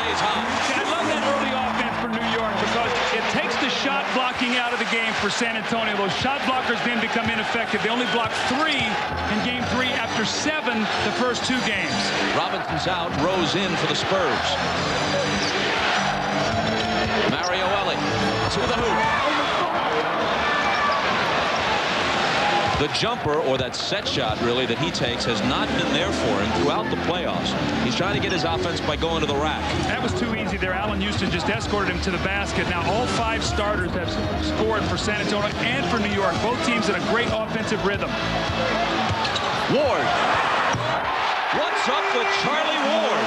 stays hot. I love that early offense for New York because it takes the shot blocking out of the game for San Antonio. Those shot blockers then become ineffective. They only blocked 3 in Game 3 after 7 the first 2 games. Robinson's out. Rose in for the Spurs. Mario Ellie to the hoop. The jumper, or that set shot, really, that he takes has not been there for him throughout the playoffs. He's trying to get his offense by going to the rack. That was too easy there. Allen Houston just escorted him to the basket. Now all 5 starters have scored for San Antonio and for New York. Both teams in a great offensive rhythm. Ward. What's up with Charlie Ward?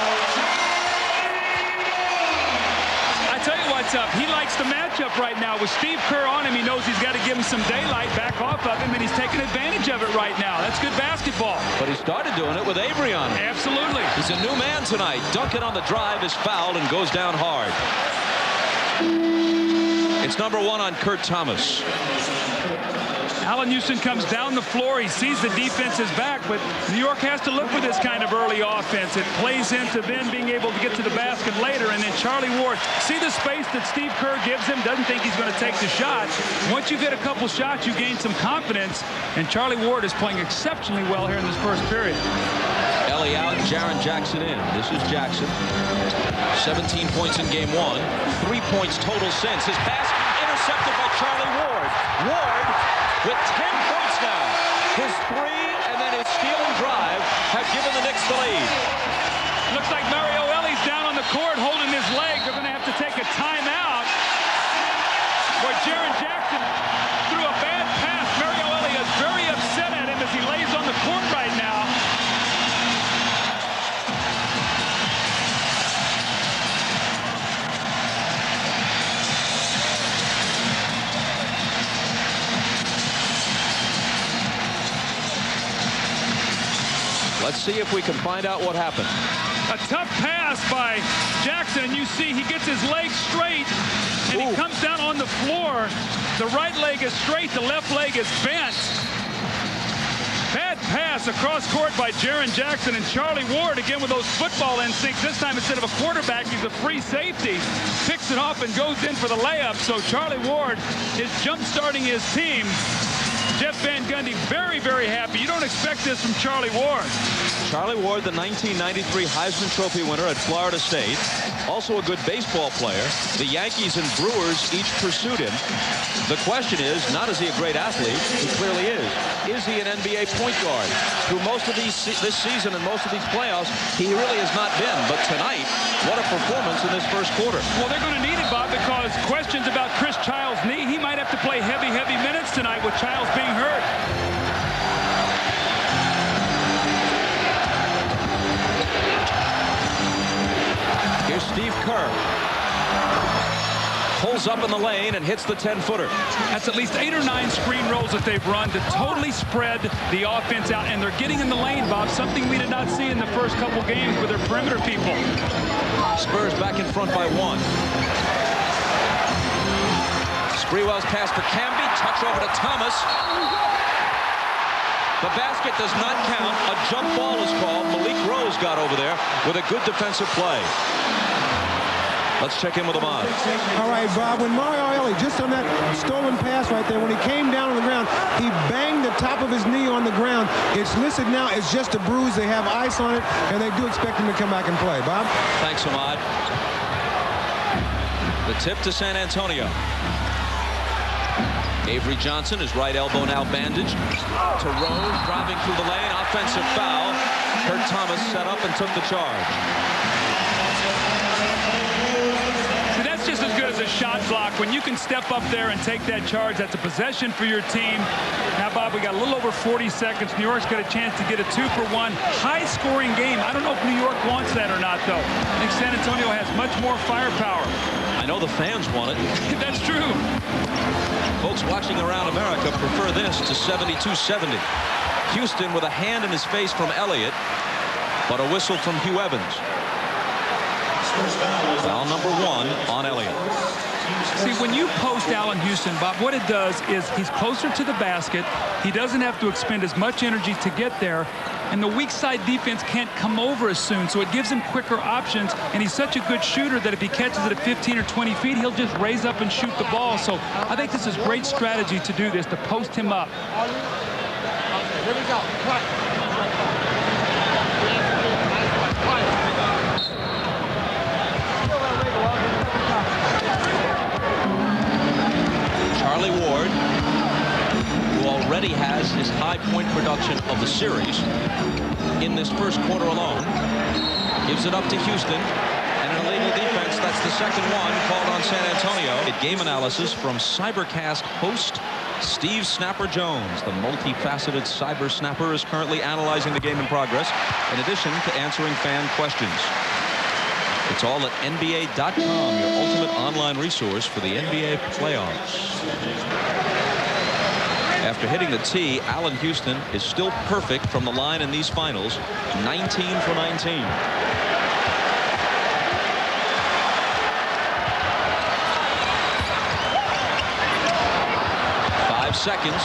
I tell you what's up. He likes the matchup right now. With Steve Kerr on him, he knows he's got to give him some daylight, back off of him, and he's taking advantage of it right now. That's good basketball. But he started doing it with Avery on him. Absolutely. He's a new man tonight. Duncan on the drive is fouled and goes down hard. It's number 1 on Kurt Thomas. Allen Houston comes down the floor. He sees the defense is back, but New York has to look for this kind of early offense. It plays into then being able to get to the basket later, and then Charlie Ward. See the space that Steve Kerr gives him? Doesn't think he's going to take the shot. Once you get a couple shots, you gain some confidence, and Charlie Ward is playing exceptionally well here in this first period. Ellie out, Jaren Jackson in. This is Jackson. 17 points in Game 1. 3 points total since. His pass intercepted by Charlie Ward. Ward with 10 points now. His 3 and then his steal and drive have given the Knicks the lead. Looks like Mario Ellie's down on the court holding his leg. They're going to have to take a timeout. Where Jaren Jackson threw a bad pass. Mario Ellie is very upset at him as he lays on the court right now. Let's see if we can find out what happened. A tough pass by Jackson, and you see he gets his leg straight, and he comes down on the floor. The right leg is straight, the left leg is bent. Bad pass across court by Jaren Jackson, and Charlie Ward again with those football instincts. This time instead of a quarterback, he's a free safety. Picks it off and goes in for the layup. So Charlie Ward is jump-starting his team. Jeff Van Gundy very, very happy. You don't expect this from Charlie Ward. Charlie Ward, the 1993 Heisman Trophy winner at Florida State. Also a good baseball player. The Yankees and Brewers each pursued him. The question is, not is he a great athlete? He clearly is. Is he an NBA point guard? Through most of this season and most of these playoffs, he really has not been. But tonight, what a performance in this first quarter. Well, they're going to need it, Bob, because questions about Chris Childs' knee. He might have to play heavy minutes tonight with Childs being hurt. Here's Steve Kerr. Pulls up in the lane and hits the 10-footer. That's at least 8 or 9 screen rolls that they've run to totally spread the offense out, and they're getting in the lane, Bob, something we did not see in the first couple games with their perimeter people. Spurs back in front by 1. Sprewell's pass for Camby, touch over to Thomas. The basket does not count. A jump ball is called. Malik Rose got over there with a good defensive play. Let's check in with Ahmad. All right, Bob, when Mario Ellie, just on that stolen pass right there, when he came down on the ground, he banged the top of his knee on the ground. It's listed now as just a bruise. They have ice on it, and they do expect him to come back and play. Bob? Thanks, Ahmad. The tip to San Antonio. Avery Johnson, his right elbow now bandaged. To Rose, driving through the lane, offensive foul. Kurt Thomas set up and took the charge. See, that's just as good as a shot block. When you can step up there and take that charge, that's a possession for your team. Now, Bob, we got a little over 40 seconds. New York's got a chance to get a 2-for-1 high-scoring game. I don't know if New York wants that or not, though. I think San Antonio has much more firepower. I know the fans want it. That's true. Folks watching around America prefer this to 72-70. Houston with a hand in his face from Elliott, but a whistle from Hugh Evans. Foul number 1 on Elliott. See, when you post Allen Houston, Bob, what it does is he's closer to the basket. He doesn't have to expend as much energy to get there. and the weak side defense can't come over as soon, so it gives him quicker options, and he's such a good shooter that if he catches it at 15 or 20 feet, he'll just raise up and shoot the ball. So I think this is great strategy to do this, to post him up. Here we go. Charlie Ward, who already has his high point production of the series in this first quarter alone, gives it up to Houston, and an illegal defense. That's the second one called on San Antonio. Game analysis from Cybercast host Steve Snapper Jones. The multifaceted cyber snapper is currently analyzing the game in progress, in addition to answering fan questions. It's all at NBA.com, your ultimate online resource for the NBA playoffs. After hitting the tee, Allen Houston is still perfect from the line in these finals, 19 for 19. 5 seconds.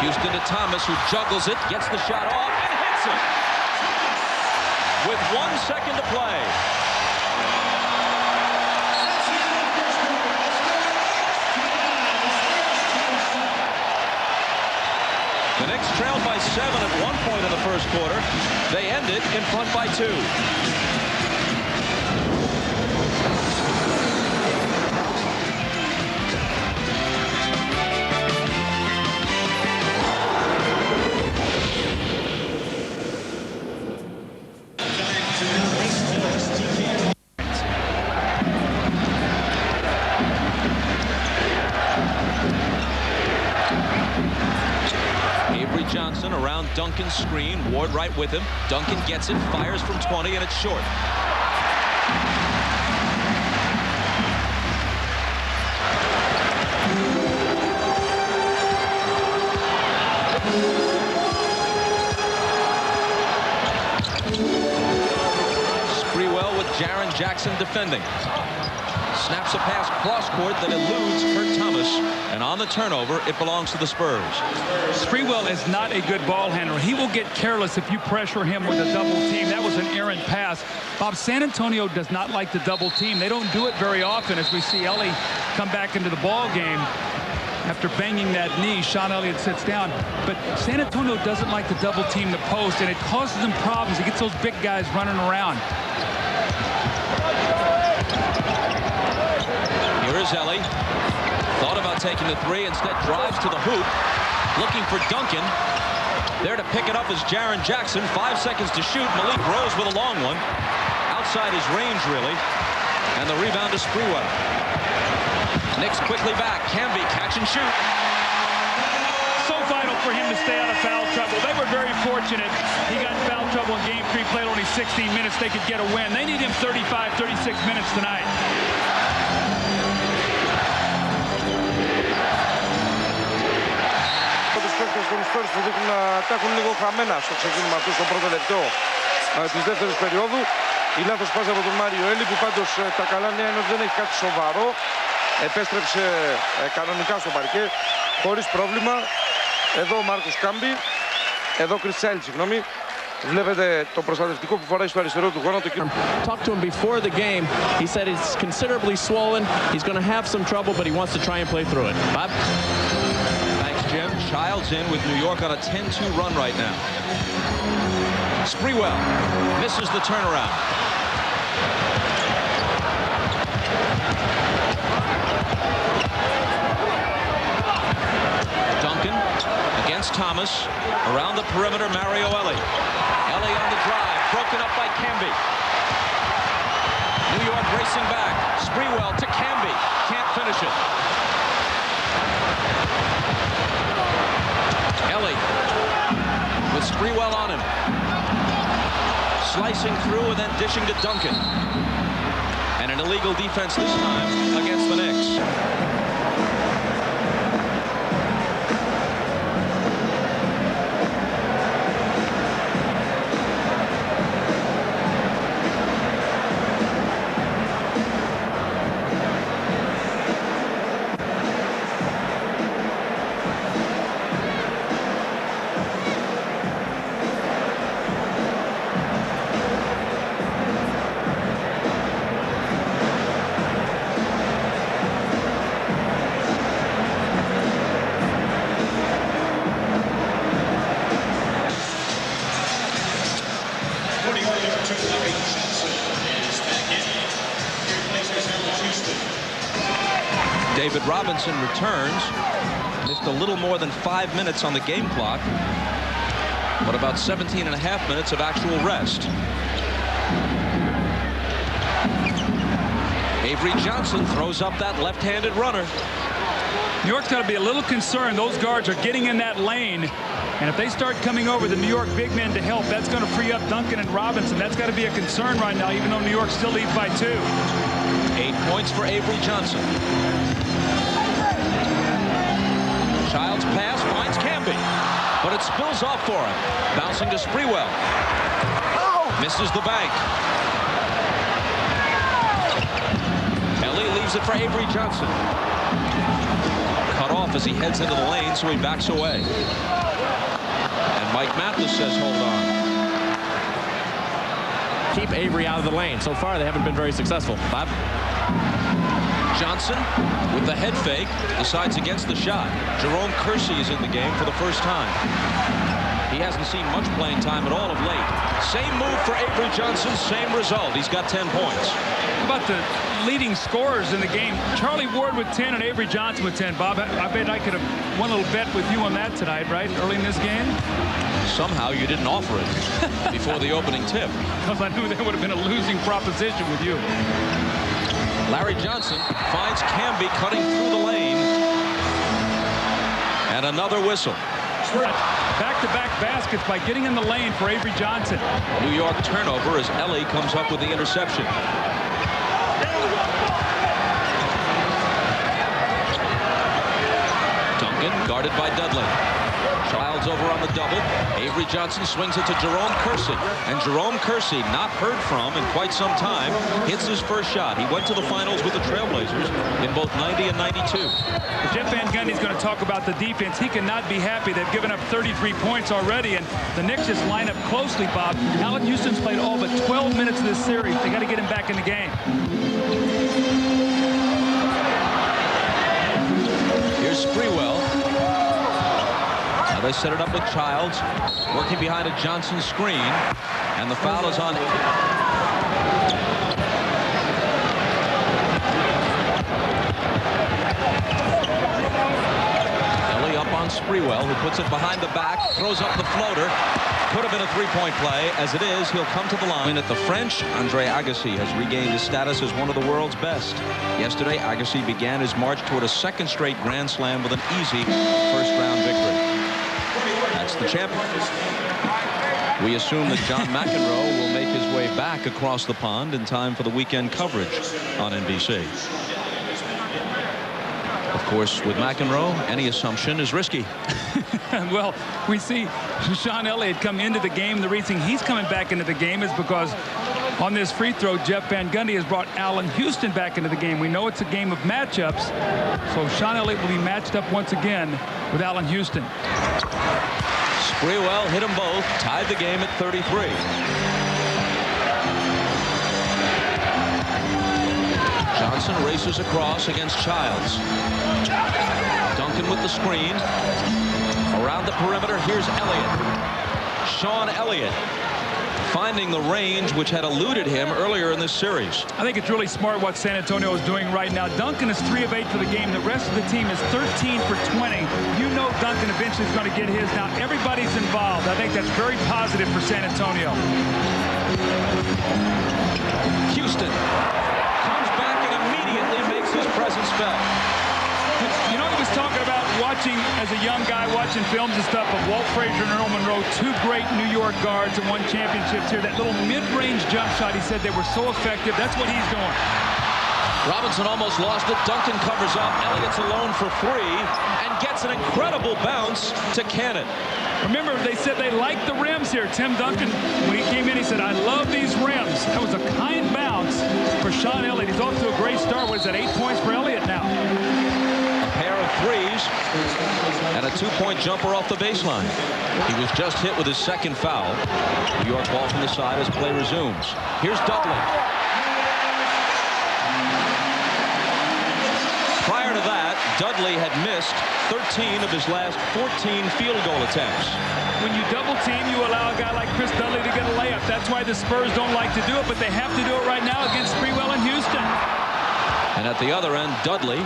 Houston to Thomas, who juggles it, gets the shot off, and hits it. With 1 second to play. The Knicks trailed by 7 at one point in the first quarter. They ended in front by 2. Johnson around Duncan's screen. Ward right with him. Duncan gets it, fires from 20, and it's short. Sprewell with Jaren Jackson defending. Snaps a pass cross-court that eludes Kurt Thomas, and on the turnover, it belongs to the Spurs. Sprewell is not a good ball handler. He will get careless if you pressure him with a double team. That was an errant pass. Bob, San Antonio does not like the double team. They don't do it very often, as we see Ellie come back into the ball game after banging that knee. Sean Elliott sits down. But San Antonio doesn't like to double team the post, and it causes them problems. He gets those big guys running around. Here is Ellie. Thought about taking the 3, instead drives to the hoop, looking for Duncan. There to pick it up is Jaren Jackson. 5 seconds to shoot. Malik Rose with a long one. Outside his range, really. And the rebound to Sprewell. Knicks quickly back. Camby catch and shoot. So vital for him to stay out of foul trouble. They were very fortunate. He got in foul trouble in game 3, played only 16 minutes. They could get a win. They need him 35, 36 minutes tonight. Των Spurs που δείχνουν να τα έχουν λίγο χαμένα στο ξεκίνημα αυτού στο πρώτο λεπτό της δεύτερης περίοδου. Η λάθος πάσα από τον Μάριο Έλλη, που πάντως τα καλά νέα είναι ότι δεν έχει κάτι σοβαρό. Επέστρεψε κανονικά στο παρκέ, χωρίς πρόβλημα. Εδώ ο Μάρκος Κάμπι, εδώ Κρισέλ, συγγνώμη. Βλέπετε το προστατευτικό που φοράει στο αριστερό του γόνατο. Talked to him before the game. He said it's considerably swollen. He's going to have some trouble, but he wants to try and play through it. Bob? Jim Childs in with New York on a 10-2 run right now. Sprewell misses the turnaround. Duncan against Thomas. Around the perimeter, Mario Ellie. Ellie on the drive, broken up by Camby. New York racing back. Sprewell to Camby. Can't finish it. Ellie with Sprewell on him. Slicing through and then dishing to Duncan. And an illegal defense this time against the Knicks. David Robinson returns. Missed a little more than 5 minutes on the game clock, but about 17.5 minutes of actual rest. Avery Johnson throws up that left-handed runner. New York's got to be a little concerned. Those guards are getting in that lane. And if they start coming over the New York big men to help, that's going to free up Duncan and Robinson. That's got to be a concern right now, even though New York still leads by 2. 8 points for Avery Johnson. Childs pass finds Camby, but it spills off for him. Bouncing to Sprewell. Misses the bank. Kelly leaves it for Avery Johnson. Cut off as he heads into the lane, so he backs away. And Mike Mathis says, hold on. Keep Avery out of the lane. So far, they haven't been very successful. Bob? Johnson with the head fake decides against the shot. Jerome Kersey is in the game for the first time. He hasn't seen much playing time at all of late. Same move for Avery Johnson, same result. He's got 10 points. How about the leading scorers in the game? Charlie Ward with 10 and Avery Johnson with 10. Bob, I bet I could have won a little bet with you on that tonight, right? Early in this game? Somehow you didn't offer it before the opening tip. Because I knew that would have been a losing proposition with you. Larry Johnson finds Camby cutting through the lane. And another whistle. Back-to-back baskets by getting in the lane for Avery Johnson. New York turnover as Ellie comes up with the interception. Duncan guarded by Dudley. Childs over on the double. Avery Johnson swings it to Jerome Kersey. And Jerome Kersey, not heard from in quite some time, hits his first shot. He went to the finals with the Trailblazers in both 90 and 92. Jeff Van Gundy's going to talk about the defense. He cannot be happy. They've given up 33 points already, and the Knicks just line up closely, Bob. Allen Houston's played all but 12 minutes of this series. They got to get him back in the game. Here's Sprewell. Now they set it up with Childs, working behind a Johnson screen, and the foul is on. Ellie up on Sprewell, who puts it behind the back, throws up the floater. Could have been a three-point play. As it is, he'll come to the line. At the French, Andre Agassi has regained his status as one of the world's best. Yesterday, Agassi began his march toward a second straight Grand Slam with an easy first-round victory. That's the champion. We assume that John McEnroe will make his way back across the pond in time for the weekend coverage on NBC. Of course, with McEnroe, any assumption is risky. Well, we see Sean Elliott come into the game. The reason he's coming back into the game is because on this free throw, Jeff Van Gundy has brought Allen Houston back into the game. We know it's a game of matchups, so Sean Elliott will be matched up once again with Allen Houston. Sprewell hit them both, tied the game at 33. Johnson races across against Childs. Duncan with the screen. Around the perimeter, here's Elliott. Sean Elliott finding the range which had eluded him earlier in this series. I think it's really smart what San Antonio is doing right now. Duncan is 3 of 8 for the game. The rest of the team is 13 for 20. You know Duncan eventually is going to get his. Now everybody's involved. I think that's very positive for San Antonio. Houston comes back and immediately makes his presence felt. You know, he was talking about watching, as a young guy, watching films and stuff of Walt Frazier and Earl Monroe, 2 great New York guards and won championships here. That little mid-range jump shot, he said they were so effective. That's what he's doing. Robinson almost lost it. Duncan covers up. Elliott's alone for 3 and gets an incredible bounce to Cannon. Remember, they said they liked the rims here. Tim Duncan, when he came in, he said, I love these rims. That was a kind bounce for Sean Elliott. He's off to a great start. What is that, 8 points for Elliott now? Pair of threes and a 2-point jumper off the baseline. He was just hit with his second foul. New York ball from the side as play resumes. Here's Dudley. Prior to that, Dudley had missed 13 of his last 14 field goal attempts. When you double team, you allow a guy like Chris Dudley to get a layup. That's why the Spurs don't like to do it, but they have to do it right now against Sprewell and Houston. And at the other end, Dudley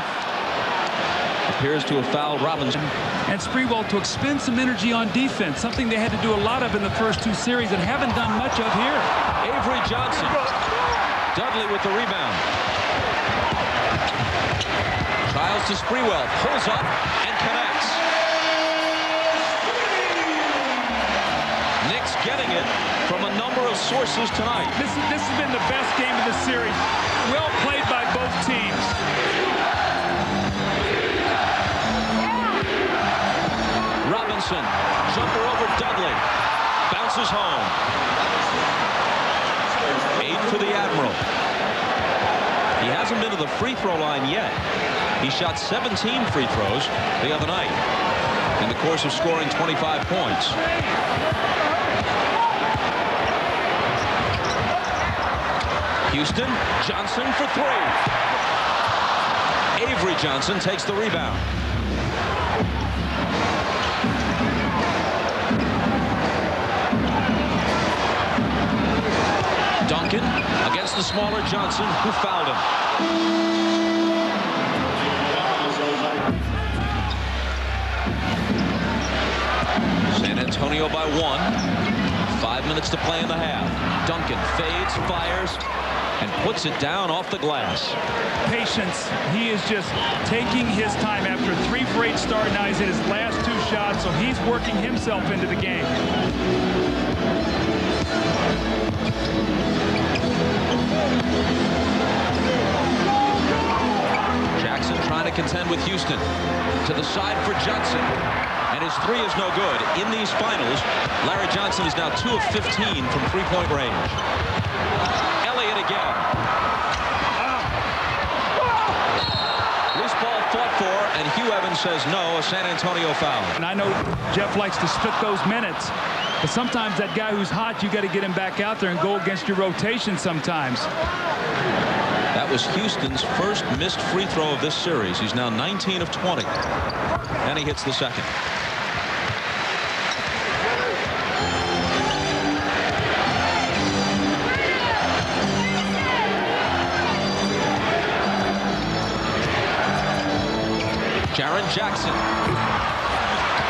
appears to have fouled Robinson. And Sprewell to expend some energy on defense, something they had to do a lot of in the first 2 series and haven't done much of here. Avery Johnson. Dudley with the rebound. Trials to Sprewell, pulls up and connects. Knicks getting it from a number of sources tonight. This has been the best game of the series. Well played by both teams. Robinson, jumper over Dudley, bounces home. 8 for the Admiral. He hasn't been to the free throw line yet. He shot 17 free throws the other night in the course of scoring 25 points. Houston, Johnson for 3. Avery Johnson takes the rebound. Duncan against the smaller Johnson, who fouled him. San Antonio by 1. 5 minutes to play in the half. Duncan fades, fires, and puts it down off the glass. Patience. He is just taking his time after a 3 for 8 start. Now he's in his last 2 shots, so he's working himself into the game. Jackson trying to contend with Houston. To the side for Johnson. And his 3 is no good. In these finals, Larry Johnson is now 2 of 15 from three-point range. Elliott again. Loose ball fought for, and Hugh Evans says no, a San Antonio foul. And I know Jeff likes to split those minutes, but sometimes that guy who's hot, you got to get him back out there and go against your rotation sometimes. That was Houston's first missed free throw of this series. He's now 19 of 20. And he hits the second. Jaren Jackson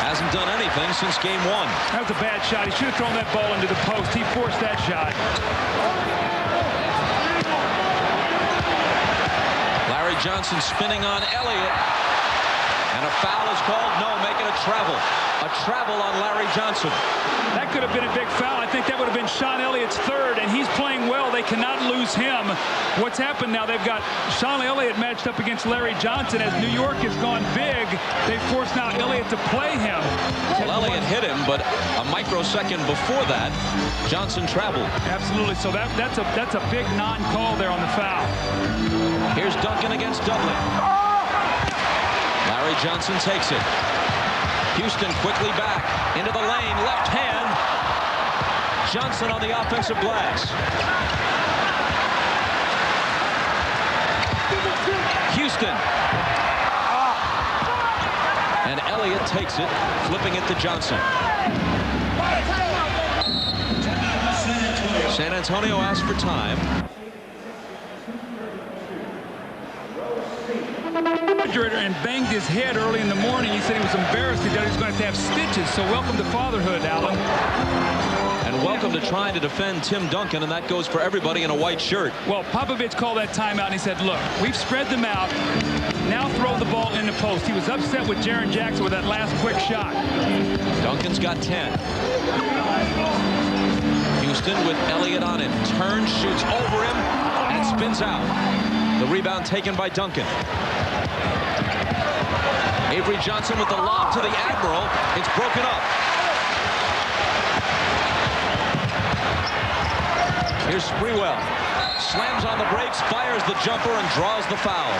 hasn't done anything since game 1. That was a bad shot. He should have thrown that ball into the post. He forced that shot. Larry Johnson spinning on Elliott. And a foul is called. No, making a travel. A travel on Larry Johnson. That could have been a big foul. I think that would have been Sean Elliott's 3rd, and he's playing well. They cannot lose him. What's happened now, they've got Sean Elliott matched up against Larry Johnson. As New York has gone big, they forced now Elliott to play him. Well, Elliott hit him, but a microsecond before that, Johnson traveled. Absolutely. So that's a big non-call there on the foul. Here's Duncan against Dudley. Larry Johnson takes it. Houston quickly back into the lane, left hand. Johnson on the offensive glass. Houston. And Elliott takes it, flipping it to Johnson. San Antonio asked for time. And banged his head early in the morning. He said he was embarrassed. He thought he was going to have stitches. So welcome to fatherhood, Alan. And welcome to trying to defend Tim Duncan, and that goes for everybody in a white shirt. Well, Popovich called that timeout, and he said, look, we've spread them out. Now throw the ball in the post. He was upset with Jaren Jackson with that last quick shot. Duncan's got 10. Houston with Elliott on him. Turns, shoots over him, and spins out. The rebound taken by Duncan. Avery Johnson with the lob to the Admiral. It's broken up. Here's Sprewell. Slams on the brakes, fires the jumper, and draws the foul.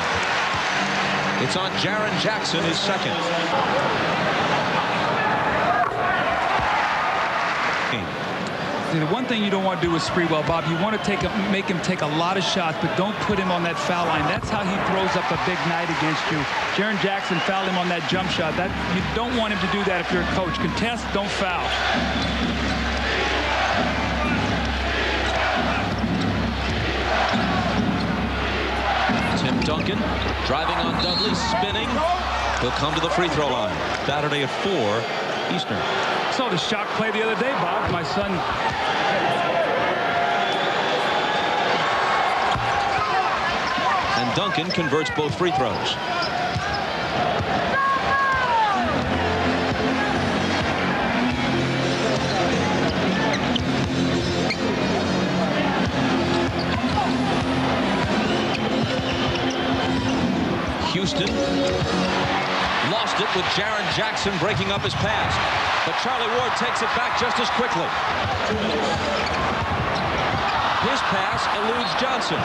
It's on Jaren Jackson, his 2nd. See, the one thing you don't want to do with Sprewell, Bob, you want to make him take a lot of shots, but don't put him on that foul line. That's how he throws up a big night against you. Jaren Jackson fouled him on that jump shot. You don't want him to do that if you're a coach. Contest, don't foul. Tim Duncan driving on Dudley, spinning, He'll come to the free throw line Saturday at 4 Eastern. Saw the shot play the other day, Bob. My son. And Duncan converts both free throws. Houston lost it with Jaren Jackson breaking up his pass, but Charlie Ward takes it back just as quickly. His pass eludes Johnson.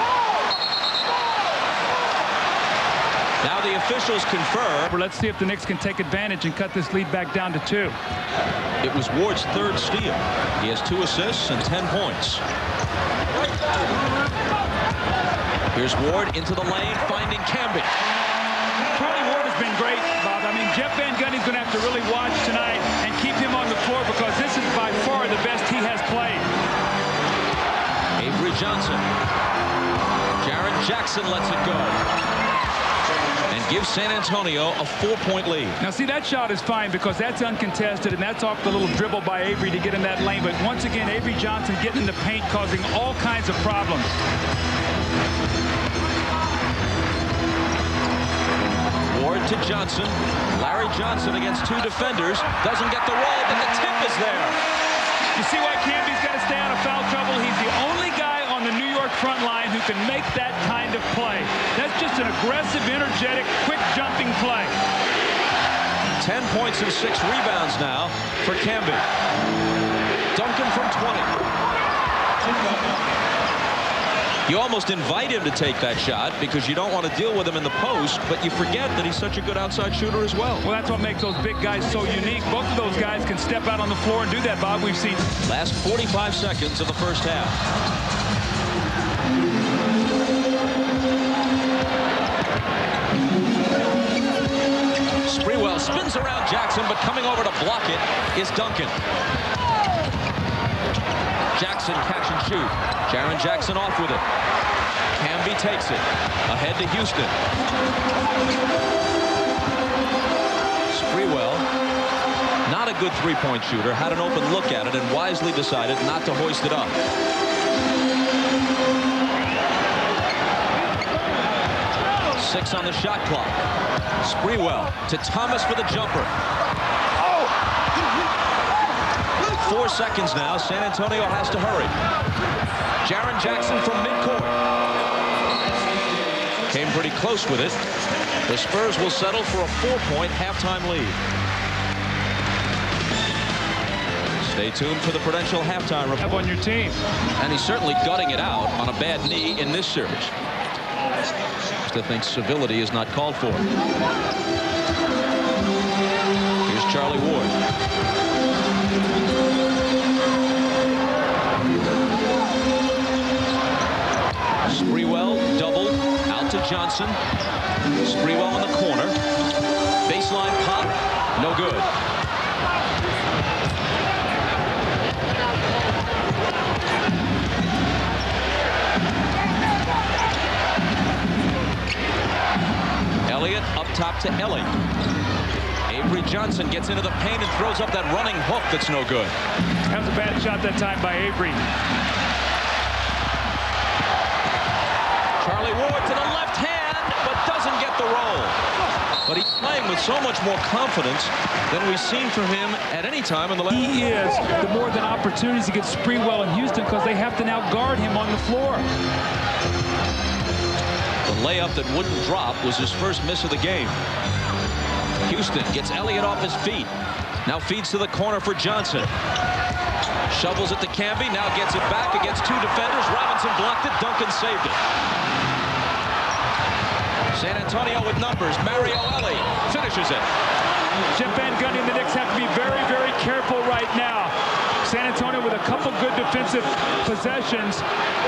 Now the officials confer. Let's see if the Knicks can take advantage and cut this lead back down to 2. It was Ward's 3rd steal. He has 2 assists and 10 points. Here's Ward into the lane, finding Camby. Charlie Ward has been great, Bob. I mean, Jeff Van Gundy's going to have to really watch tonight and keep him on the floor because this is by far the best he has played. Avery Johnson. Jaren Jackson lets it go and gives San Antonio a 4-point lead. Now, see, that shot is fine because that's uncontested, and that's off the little dribble by Avery to get in that lane. But once again, Avery Johnson getting in the paint, causing all kinds of problems. Ward to Johnson. Larry Johnson against 2 defenders. Doesn't get the roll, but the tip is there. You see why Camby's got to stay out of foul trouble? He's the only guy on the New York front line who can make that kind of play. That's just an aggressive, energetic, quick jumping play. 10 points and 6 rebounds now for Camby. Duncan from 20. You almost invite him to take that shot because you don't want to deal with him in the post, but you forget that he's such a good outside shooter as well. Well, that's what makes those big guys so unique. Both of those guys can step out on the floor and do that, Bob. We've seen. Last 45 seconds of the first half. Sprewell spins around Jackson, but coming over to block it is Duncan. Jackson catch and shoot. Jaren Jackson off with it. Camby takes it. Ahead to Houston. Sprewell, not a good three-point shooter, had an open look at it and wisely decided not to hoist it up. Six on the shot clock. Sprewell to Thomas for the jumper. 4 seconds now. San Antonio has to hurry. Jaren Jackson from midcourt. Came pretty close with it. The Spurs will settle for a 4-point halftime lead. Stay tuned for the Prudential halftime report. On your team. And he's certainly gutting it out on a bad knee in this series. Still thinks civility is not called for. Here's Charlie Ward. Sprewell double out to Johnson. Sprewell in the corner. Baseline pop. No good. Elliott up top to Ellie. Avery Johnson gets into the paint and throws up that running hook that's no good. That was a bad shot that time by Avery. Charlie Ward to the left hand, but doesn't get the roll. But he's playing with so much more confidence than we've seen from him at any time in the last. He is the more than opportunities to get Sprewell in Houston because they have to now guard him on the floor. The layup that wouldn't drop was his first miss of the game. Houston gets Elliott off his feet. Now feeds to the corner for Johnson. Shovels it to Camby. Now gets it back against 2 defenders. Robinson blocked it. Duncan saved it. San Antonio with numbers. Mario Ellie finishes it. Jeff Van Gundy and the Knicks have to be very, very careful right now. San Antonio with a couple good defensive possessions.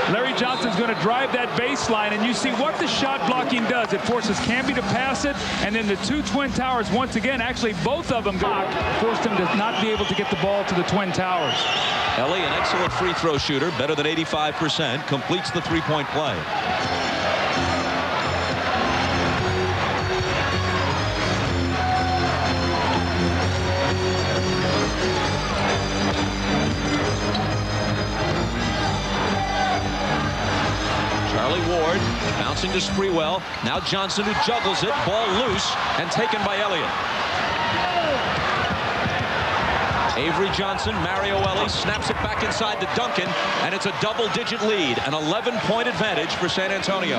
Larry Johnson's going to drive that baseline, and you see what the shot blocking does. It forces Camby to pass it, and then the 2 Twin Towers, once again, actually both of them forced him to not be able to get the ball to the Twin Towers. Ellie, an excellent free throw shooter, better than 85%, completes the three-point play. Charlie Ward bouncing to Sprewell. Now Johnson, who juggles it. Ball loose and taken by Elliott. Avery Johnson, Mario Ellie snaps it back inside to Duncan, and it's a double-digit lead, an 11-point advantage for San Antonio.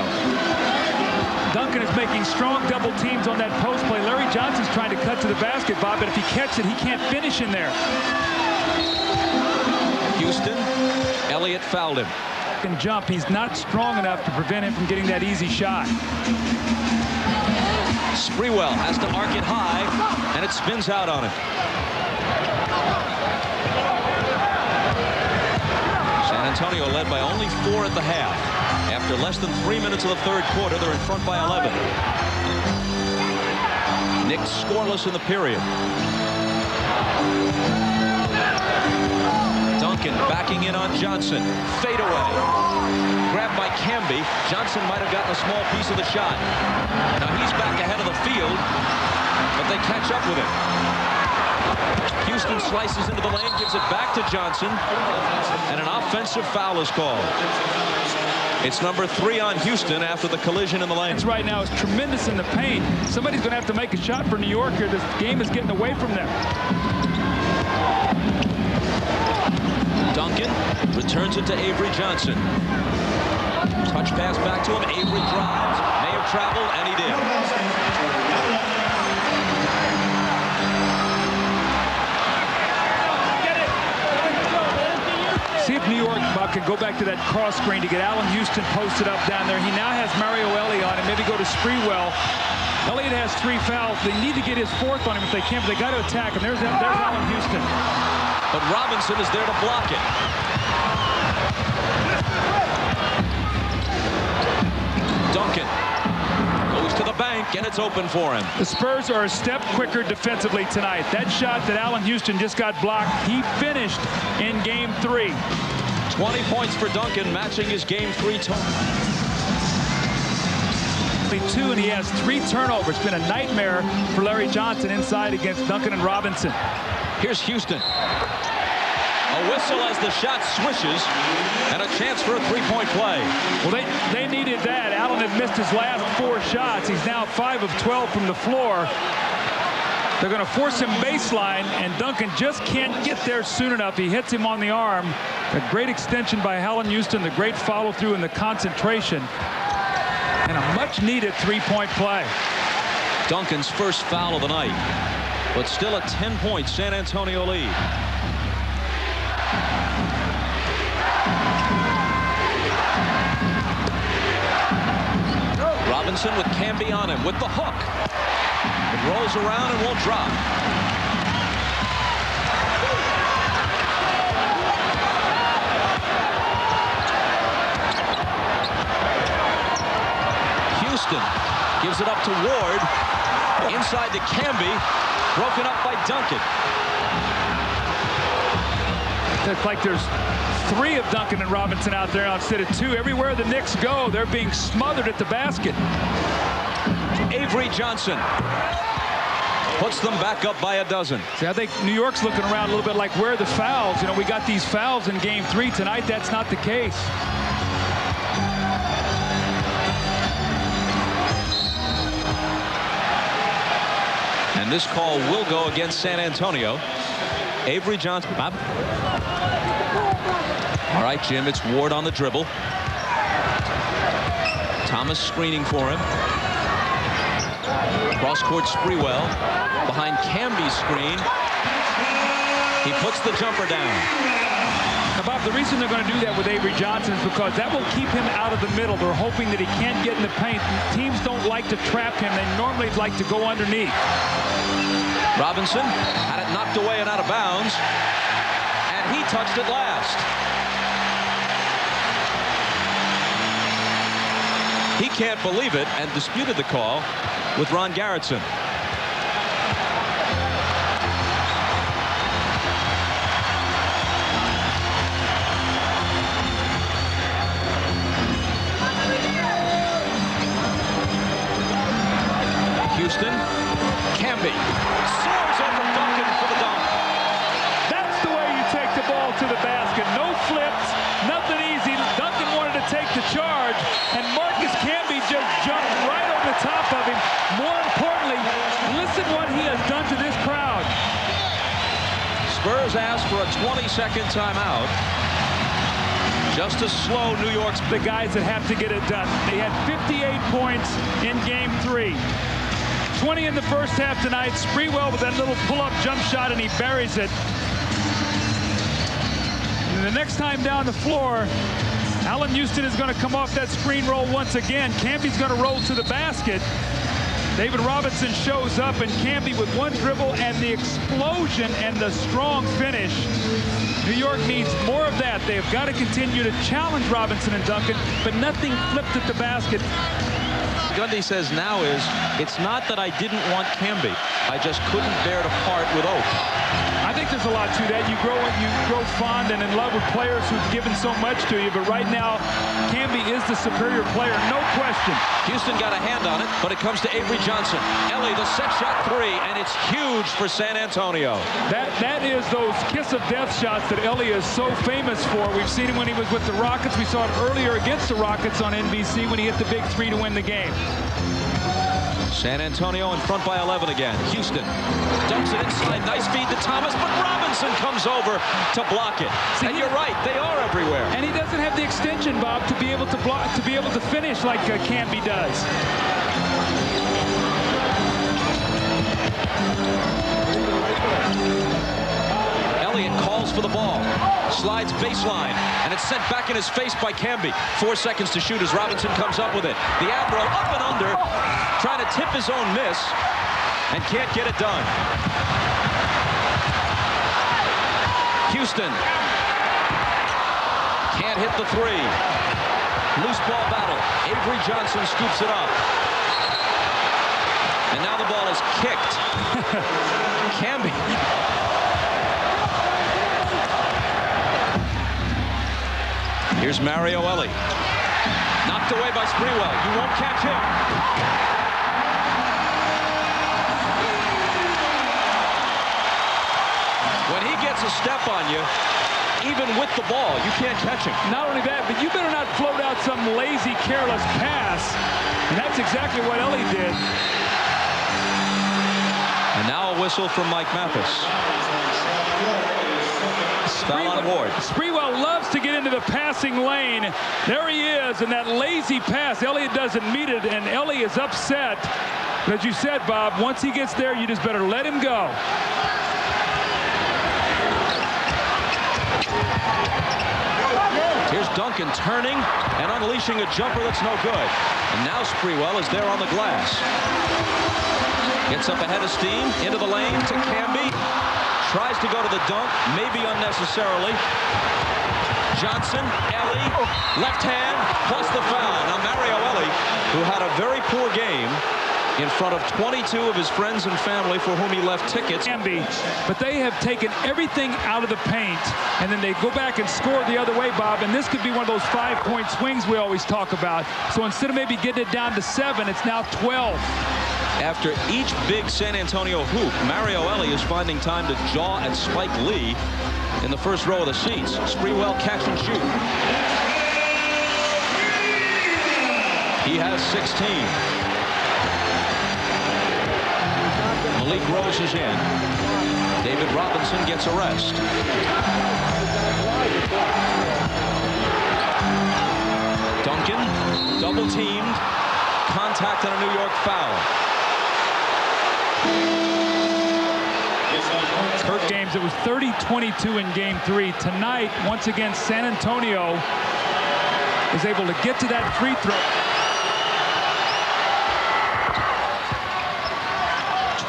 Duncan is making strong double teams on that post play. Larry Johnson's trying to cut to the basket, Bob, but if he catches it, he can't finish in there. Houston, Elliott fouled him. Can jump. He's not strong enough to prevent him from getting that easy shot. Sprewell has to arc it high, and it spins out on him. San Antonio led by only 4 at the half. After less than 3 minutes of the third quarter, they're in front by 11. Knicks scoreless in the period. Duncan backing in on Johnson. Fade away. Grabbed by Camby. Johnson might have gotten a small piece of the shot. Now he's back ahead of the field, but they catch up with him. Houston slices into the lane, gives it back to Johnson, and an offensive foul is called. It's number 3 on Houston after the collision in the lane. Right now is tremendous in the paint. Somebody's going to have to make a shot for New York here. This game is getting away from them. Duncan returns it to Avery Johnson. Touch pass back to him. Avery drives. May have traveled, and he did. See if New York can go back to that cross screen to get Allen Houston posted up down there. He now has Mario Elliott on him. Maybe go to Sprewell. Elliott has 3 fouls. They need to get his 4th on him if they can, but they got to attack him. There's Allen Houston. But Robinson is there to block it. Duncan goes to the bank, and it's open for him. The Spurs are a step quicker defensively tonight. That shot that Allen Houston just got blocked, he finished in Game 3. 20 points for Duncan, matching his Game 3 total. 2, and he has 3 turnovers. It's been a nightmare for Larry Johnson inside against Duncan and Robinson. Here's Houston. A whistle as the shot swishes, and a chance for a 3-point play. Well, they needed that. Allen had missed his last 4 shots. He's now 5 of 12 from the floor. They're going to force him baseline, and Duncan just can't get there soon enough. He hits him on the arm. A great extension by Allen Houston, the great follow-through and the concentration, and a much-needed 3-point play. Duncan's first foul of the night, but still a 10-point San Antonio lead. Robinson with Camby on him with the hook. It rolls around and won't drop. Houston gives it up to Ward. Inside to Camby. Broken up by Duncan. It's like there's 3 of Duncan and Robinson out there instead of 2. Everywhere the Knicks go, they're being smothered at the basket. Avery Johnson puts them back up by a dozen. See, I think New York's looking around a little bit like, where are the fouls? You know, we got these fouls in Game 3 tonight. That's not the case. And this call will go against San Antonio. Avery Johnson. Bob? All right, Jim, it's Ward on the dribble. Thomas screening for him. Cross-court Sprewell. Behind Camby's screen. He puts the jumper down. Now, Bob, the reason they're going to do that with Avery Johnson is because that will keep him out of the middle. They're hoping that he can't get in the paint. Teams don't like to trap him. They normally like to go underneath. Robinson had it knocked away and out of bounds, and he touched it last. He can't believe it and disputed the call with Ron Garrettson. Houston, Camby soars over Duncan for the dunk. That's the way you take the ball to the basket. No flips, nothing easy. Duncan wanted to take the charge, and Spurs asked for a 20-second timeout just to slow New York's the guys that have to get it done. They had 58 points in Game 3. 20 in the first half tonight. Sprewell with that little pull-up jump shot, and he buries it. And the next time down the floor, Allen Houston is going to come off that screen roll once again. Camby's going to roll to the basket. David Robinson shows up, and Camby with one dribble and the explosion and the strong finish. New York needs more of that. They've got to continue to challenge Robinson and Duncan, but nothing flipped at the basket. Gundy says now is, it's not that I didn't want Camby. I just couldn't bear to part with Oak. I think there's a lot to that. You grow fond and in love with players who've given so much to you, but right now, Camby is the superior player, no question. Houston got a hand on it, but it comes to Avery Johnson. Ellie, the set shot three, and it's huge for San Antonio. That is those kiss of death shots that Ellie is so famous for. We've seen him when he was with the Rockets. We saw it earlier against the Rockets on NBC when he hit the big three to win the game. San Antonio in front by 11 again. Houston dumps it inside. Nice feed to Thomas, but Robinson comes over to block it. See, and you're right, they are everywhere. And he doesn't have the extension, Bob, to be able to block, to be able to finish like Camby does. Elliott calls for the ball. Slides baseline, and it's sent back in his face by Camby. 4 seconds to shoot as Robinson comes up with it. The Admiral up and under, trying to tip his own miss, and can't get it done. Houston can't hit the three. Loose ball battle. Avery Johnson scoops it up. And now the ball is kicked. Camby. Here's Mario Ellie. Knocked away by Sprewell. You won't catch him. When he gets a step on you, even with the ball, you can't catch him. Not only that, but you better not float out some lazy, careless pass. And that's exactly what Ellie did. And now a whistle from Mike Mathis. Foul on Ward. Sprewell loves to get into the passing lane. There he is, and that lazy pass. Elliott doesn't meet it, and Ellie is upset. But as you said, Bob, once he gets there, you just better let him go. Here's Duncan turning and unleashing a jumper that's no good. And now Sprewell is there on the glass. Gets up ahead of steam, into the lane to Camby. Tries to go to the dunk, maybe unnecessarily. Johnson, Ellie, left hand, plus the foul. Now Mario Ellie, who had a very poor game in front of 22 of his friends and family for whom he left tickets. But they have taken everything out of the paint, and then they go back and score the other way, Bob, and this could be one of those 5-point swings we always talk about. So instead of maybe getting it down to 7, it's now 12. After each big San Antonio hoop, Mario Ellie is finding time to jaw at Spike Lee in the first row of the seats. Sprewell catch and shoot. He has 16. Malik Rose is in. David Robinson gets a rest. Duncan, double teamed. Contact and a New York foul. Kurt Games, it was 30-22 in Game 3. Tonight, once again, San Antonio is able to get to that free throw.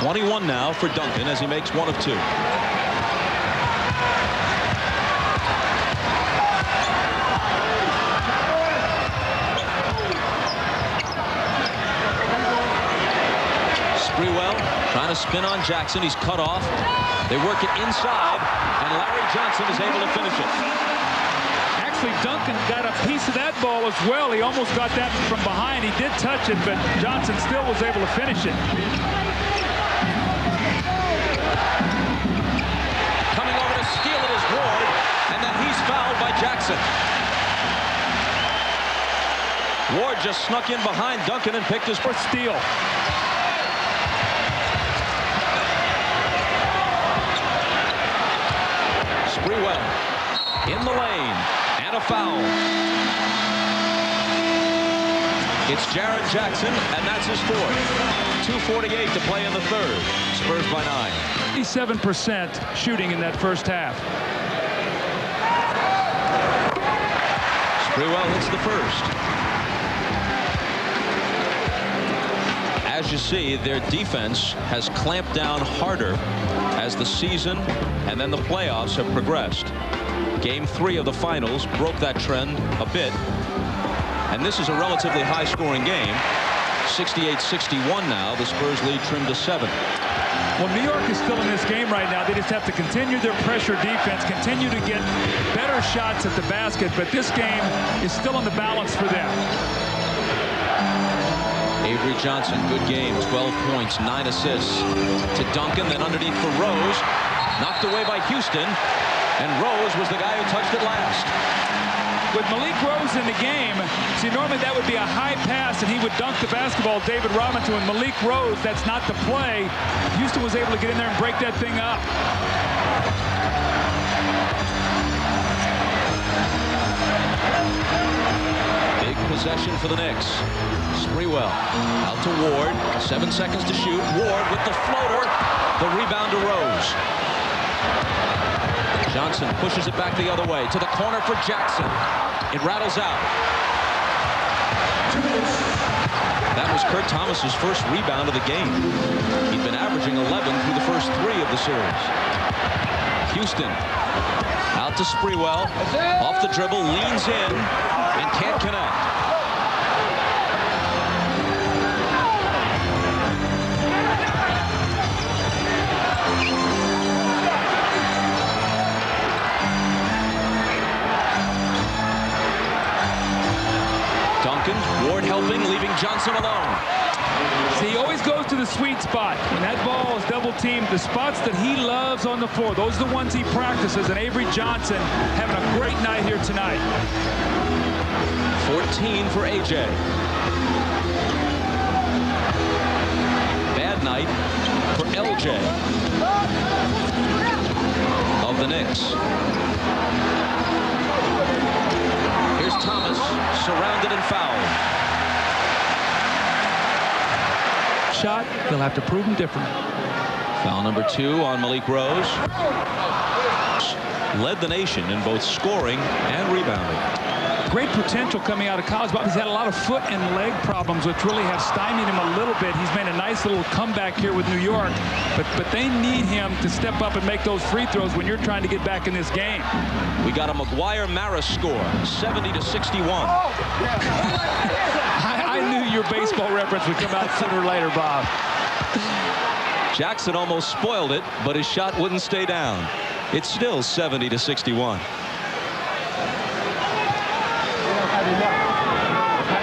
21 now for Duncan as he makes 1 of 2. Sprewell trying to spin on Jackson. He's cut off. They work it inside, and Larry Johnson is able to finish it. Actually, Duncan got a piece of that ball as well. He almost got that from behind. He did touch it, but Johnson still was able to finish it. Coming over to steal it is Ward, and then he's fouled by Jackson. Ward just snuck in behind Duncan and picked his first steal. Sprewell in the lane, and a foul. It's Jaren Jackson, and that's his fourth. 2:48 to play in the third. Spurs by 9. 87% shooting in that first half. Sprewell hits the first. As you see, their defense has clamped down harder as the season and then the playoffs have progressed. Game 3 of the finals broke that trend a bit. And this is a relatively high-scoring game. 68-61 now. The Spurs lead trimmed to 7. Well, New York is still in this game right now. They just have to continue their pressure defense, continue to get better shots at the basket. But this game is still in the balance for them. Avery Johnson, good game. 12 points, 9 assists to Duncan, then underneath for Rose. Knocked away by Houston. And Rose was the guy who touched it last. With Malik Rose in the game, see, normally that would be a high pass and he would dunk the basketball, David Robinson. With Malik Rose, that's not the play. Houston was able to get in there and break that thing up. Big possession for the Knicks. Sprewell out to Ward. 7 seconds to shoot. Ward with the floater. The rebound to Rose. Johnson pushes it back the other way to the corner for Jackson. It rattles out. That was Kurt Thomas's first rebound of the game. He'd been averaging 11 through the first 3 of the series. Houston out to Sprewell. Off the dribble, leans in and can't connect. Duncan, Ward helping, leaving Johnson alone. See, he always goes to the sweet spot. When that ball is double teamed, the spots that he loves on the floor, those are the ones he practices. And Avery Johnson having a great night here tonight. 14 for AJ. Bad night for LJ of the Knicks. Here's Thomas, surrounded and fouled. Shot, they'll have to prove him different. Foul number 2 on Malik Rose. Led the nation in both scoring and rebounding. Great potential coming out of college, but he's had a lot of foot and leg problems, which really have stymied him a little bit. He's made a nice little comeback here with New York, but they need him to step up and make those free throws when you're trying to get back in this game. We got a McGuire-Maris score, 70-61. I knew your baseball reference would come out sooner or later, Bob. Jackson almost spoiled it, but his shot wouldn't stay down. It's still 70-61.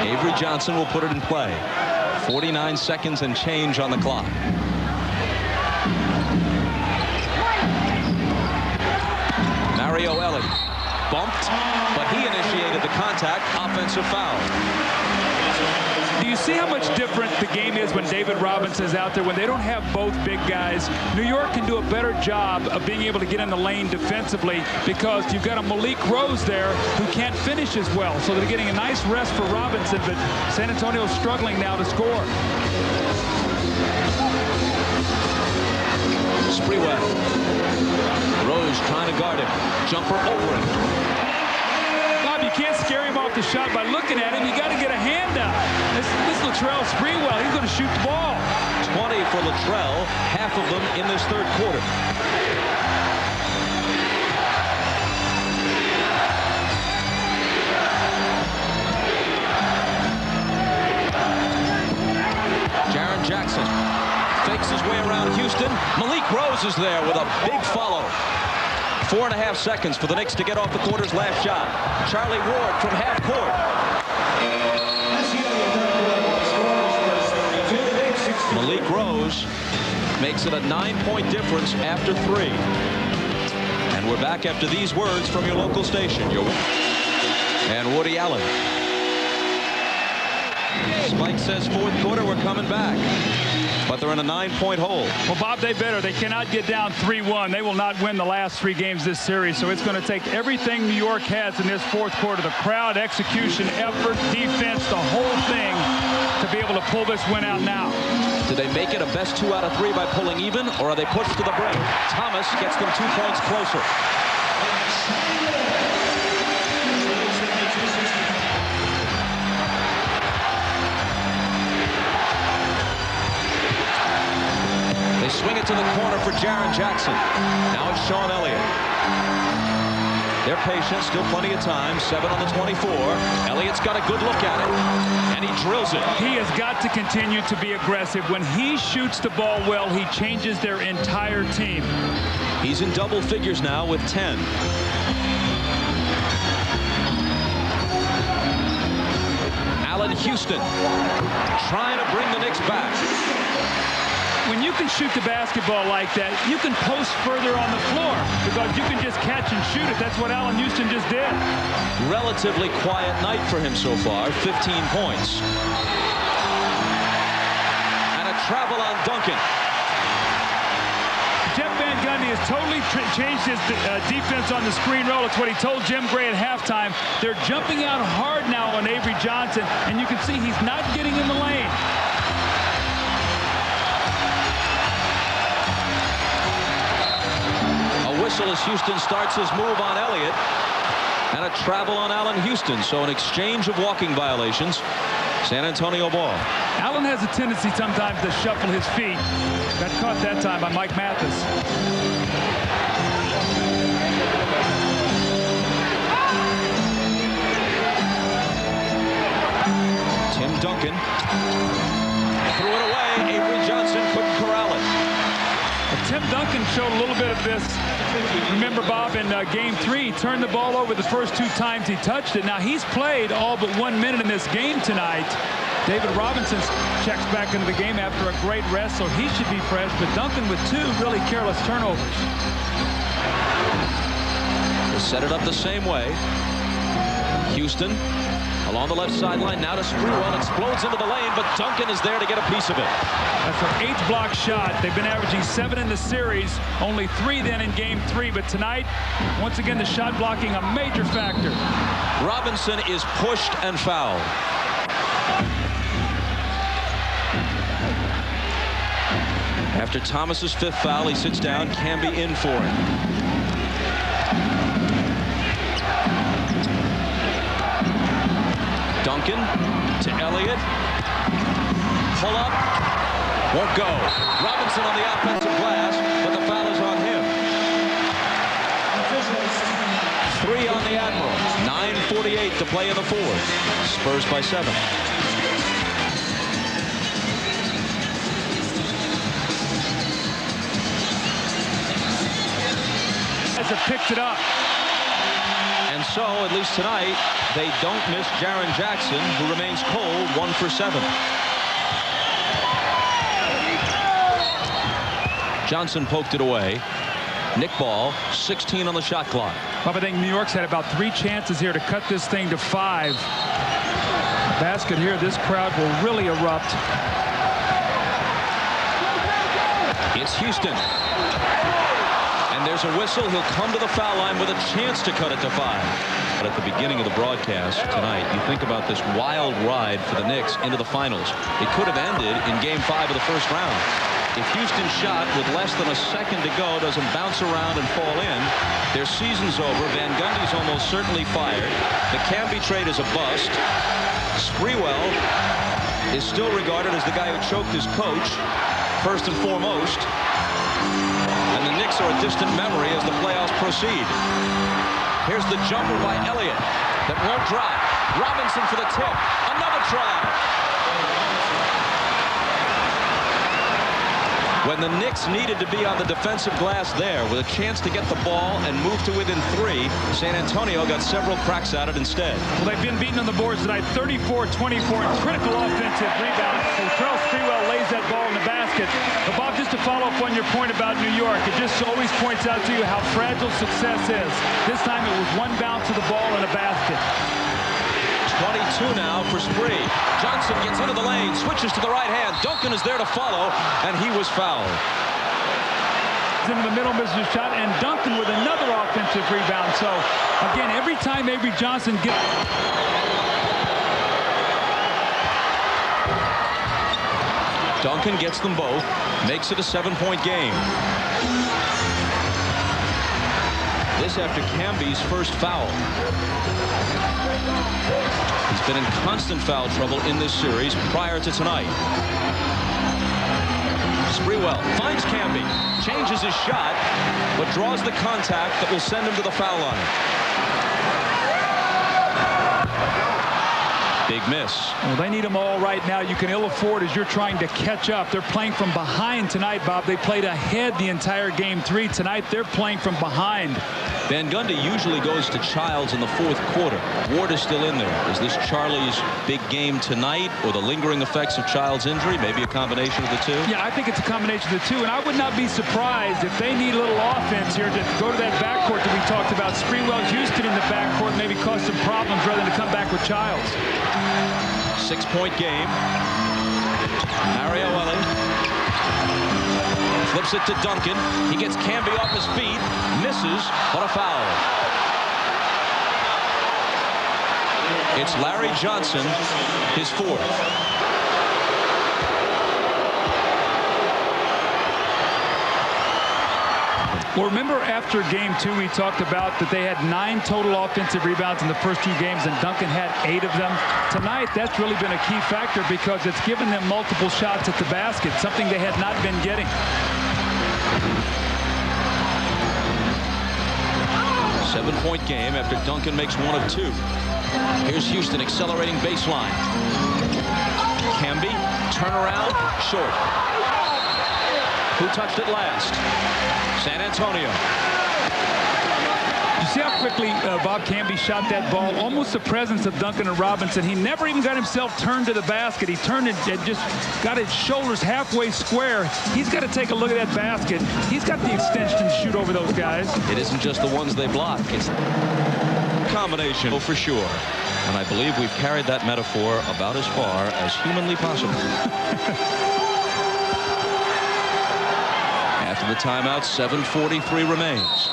Avery Johnson will put it in play. 49 seconds and change on the clock. Mario Ellie bumped, but he initiated the contact. Offensive foul. Do you see how much different the game is when David Robinson is out there? When they don't have both big guys, New York can do a better job of being able to get in the lane defensively because you've got a Malik Rose there who can't finish as well. So they're getting a nice rest for Robinson, but San Antonio's struggling now to score. Sprewell. Rose trying to guard him. Jumper over him. Bob, you can't scare him off the shot by looking at him. You got to get a hand up. This Latrell Sprewell, he's going to shoot the ball. 20 for Latrell, half of them in this third quarter. Jaren Jackson fakes his way around Houston. Malik Rose is there with a big follow. 4.5 seconds for the Knicks to get off the quarter's last shot. Charlie Ward from half court. Malik Rose makes it a 9-point difference after 3. And we're back after these words from your local station. And Woody Allen. Spike says fourth quarter, we're coming back. but they're in a 9-point hole. Well, Bob, they better. They cannot get down 3-1. They will not win the last 3 games this series, so it's going to take everything New York has in this fourth quarter, the crowd, execution, effort, defense, the whole thing, to be able to pull this win out now. Do they make it a best 2 out of 3 by pulling even, or are they pushed to the brink? Thomas gets them 2 points closer. They swing it to the corner for Jaren Jackson. Now it's Sean Elliott. They're patient, still plenty of time. 7 on the 24. Elliott's got a good look at it, and he drills it. He has got to continue to be aggressive. When he shoots the ball well, he changes their entire team. He's in double figures now with 10. Allen Houston trying to bring the Knicks back. When you can shoot the basketball like that, you can post further on the floor because you can just catch and shoot it. That's what Allen Houston just did. Relatively quiet night for him so far, 15 points. And a travel on Duncan. Jeff Van Gundy has totally changed his defense on the screen roll. It's what he told Jim Gray at halftime. They're jumping out hard now on Avery Johnson, and you can see he's not getting in the lane. Whistle as Houston starts his move on Elliott, and a travel on Allen Houston. So an exchange of walking violations. San Antonio ball. Allen has a tendency sometimes to shuffle his feet. Got caught that time by Mike Mathis. Tim Duncan threw it away. Avery Johnson couldn't corral it. Tim Duncan showed a little bit of this. Remember, Bob, in Game 3, he turned the ball over the first 2 times he touched it. Now, he's played all but 1 minute in this game tonight. David Robinson checks back into the game after a great rest, so he should be fresh. But Duncan with 2 really careless turnovers. They set it up the same way. Houston along the left sideline, now to Sprewell, explodes into the lane, but Duncan is there to get a piece of it. That's an 8th block shot. They've been averaging 7 in the series, only 3 then in Game 3, but tonight, once again, the shot blocking a major factor. Robinson is pushed and fouled. After Thomas's 5th foul, he sits down. Camby in for it. Duncan to Elliott. Pull up. Won't go. Robinson on the offensive glass, but the foul is on him. 3 on the Admiral. 9:48 to play in the 4th. Spurs by 7. As it picked it up. And so, at least tonight, they don't miss Jaren Jackson, who remains cold, 1 for 7. Johnson poked it away. Nick ball, 16 on the shot clock. Bob, I think New York's had about 3 chances here to cut this thing to 5. Basket here, this crowd will really erupt. It's Houston. And there's a whistle. He'll come to the foul line with a chance to cut it to 5. But at the beginning of the broadcast tonight, you think about this wild ride for the Knicks into the finals. It could have ended in Game 5 of the first round. If Houston's shot with less than a second to go doesn't bounce around and fall in, their season's over. Van Gundy's almost certainly fired. The Camby trade is a bust. Sprewell is still regarded as the guy who choked his coach, first and foremost. And the Knicks are a distant memory as the playoffs proceed. Here's the jumper by Elliott that won't drop. Robinson for the tip. Another try. When the Knicks needed to be on the defensive glass there with a chance to get the ball and move to within 3, San Antonio got several cracks at it instead. Well, they've been beaten on the boards tonight, 34-24 in critical offensive rebounds. So Terrell Sprewell lays that ball in the basket. But Bob, just to follow up on your point about New York, it just always points out to you how fragile success is. This time it was 1 bounce of the ball in a basket. 22 now for Spree. Johnson gets into the lane, switches to the right hand. Duncan is there to follow, and he was fouled. Into the middle, misses a shot, and Duncan with another offensive rebound. So, again, every time Avery Johnson gets... Duncan gets them both, makes it a 7-point game. This after Camby's first foul. He's been in constant foul trouble in this series prior to tonight. Sprewell finds Camby, changes his shot, but draws the contact that will send him to the foul line. Big miss. Well, they need them all right now. You can ill afford as you're trying to catch up. They're playing from behind tonight, Bob. They played ahead the entire game 3. Tonight, they're playing from behind. Van Gundy usually goes to Childs in the 4th quarter. Ward is still in there. Is this Charlie's big game tonight, or the lingering effects of Childs' injury? Maybe a combination of the two? Yeah, I think it's a combination of the two, and I would not be surprised if they need a little offense here to go to that backcourt that we talked about. Sprewell, Houston in the backcourt, maybe cause some problems rather than to come back with Childs. 6-point game. Mario Ellie flips it to Duncan. He gets Camby off his feet, misses, but a foul. It's Larry Johnson, his 4th. Well, remember after game 2 we talked about that they had 9 total offensive rebounds in the first 2 games and Duncan had 8 of them. Tonight that's really been a key factor because it's given them multiple shots at the basket, something they had not been getting. Seven-point game after Duncan makes 1 of 2. Here's Houston accelerating baseline. Camby, turnaround, short. Who touched it last? San Antonio. You see how quickly Bob Camby shot that ball? Almost the presence of Duncan and Robinson. He never even got himself turned to the basket. He turned it and just got his shoulders halfway square. He's got to take a look at that basket. He's got the extension to shoot over those guys. It isn't just the ones they block. It's a combination, for sure. And I believe we've carried that metaphor about as far as humanly possible. After the timeout, 7:43 remains.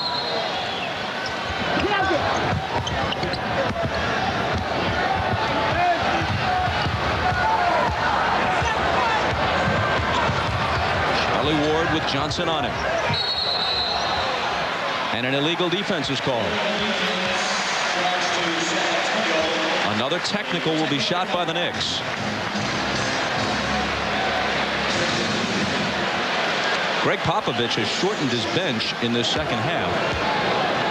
Charlie Ward with Johnson on him. And an illegal defense is called. Another technical will be shot by the Knicks. Greg Popovich has shortened his bench in this second half.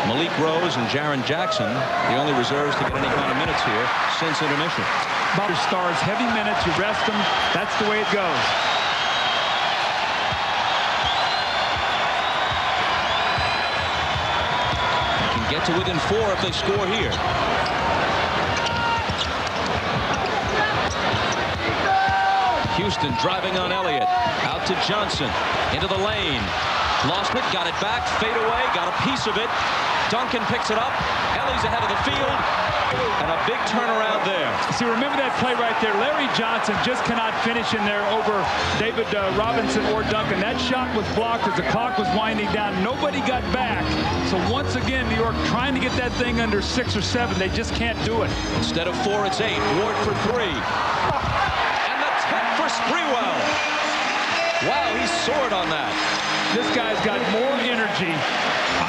Malik Rose and Jaren Jackson, the only reserves to get any kind of minutes here since intermission. Bob Stars, heavy minutes, you rest them. That's the way it goes. Can get to within 4 if they score here. Houston driving on Elliott. Out to Johnson. Into the lane. Lost it. Got it back. Fade away. Got a piece of it. Duncan picks it up. Ellie's ahead of the field. And a big turnaround there. See, remember that play right there. Larry Johnson just cannot finish in there over David Robinson or Duncan. That shot was blocked as the clock was winding down. Nobody got back. So once again, New York trying to get that thing under 6 or 7. They just can't do it. Instead of 4, it's 8. Ward for 3. Sprewell. Wow, he soared on that. This guy's got more energy.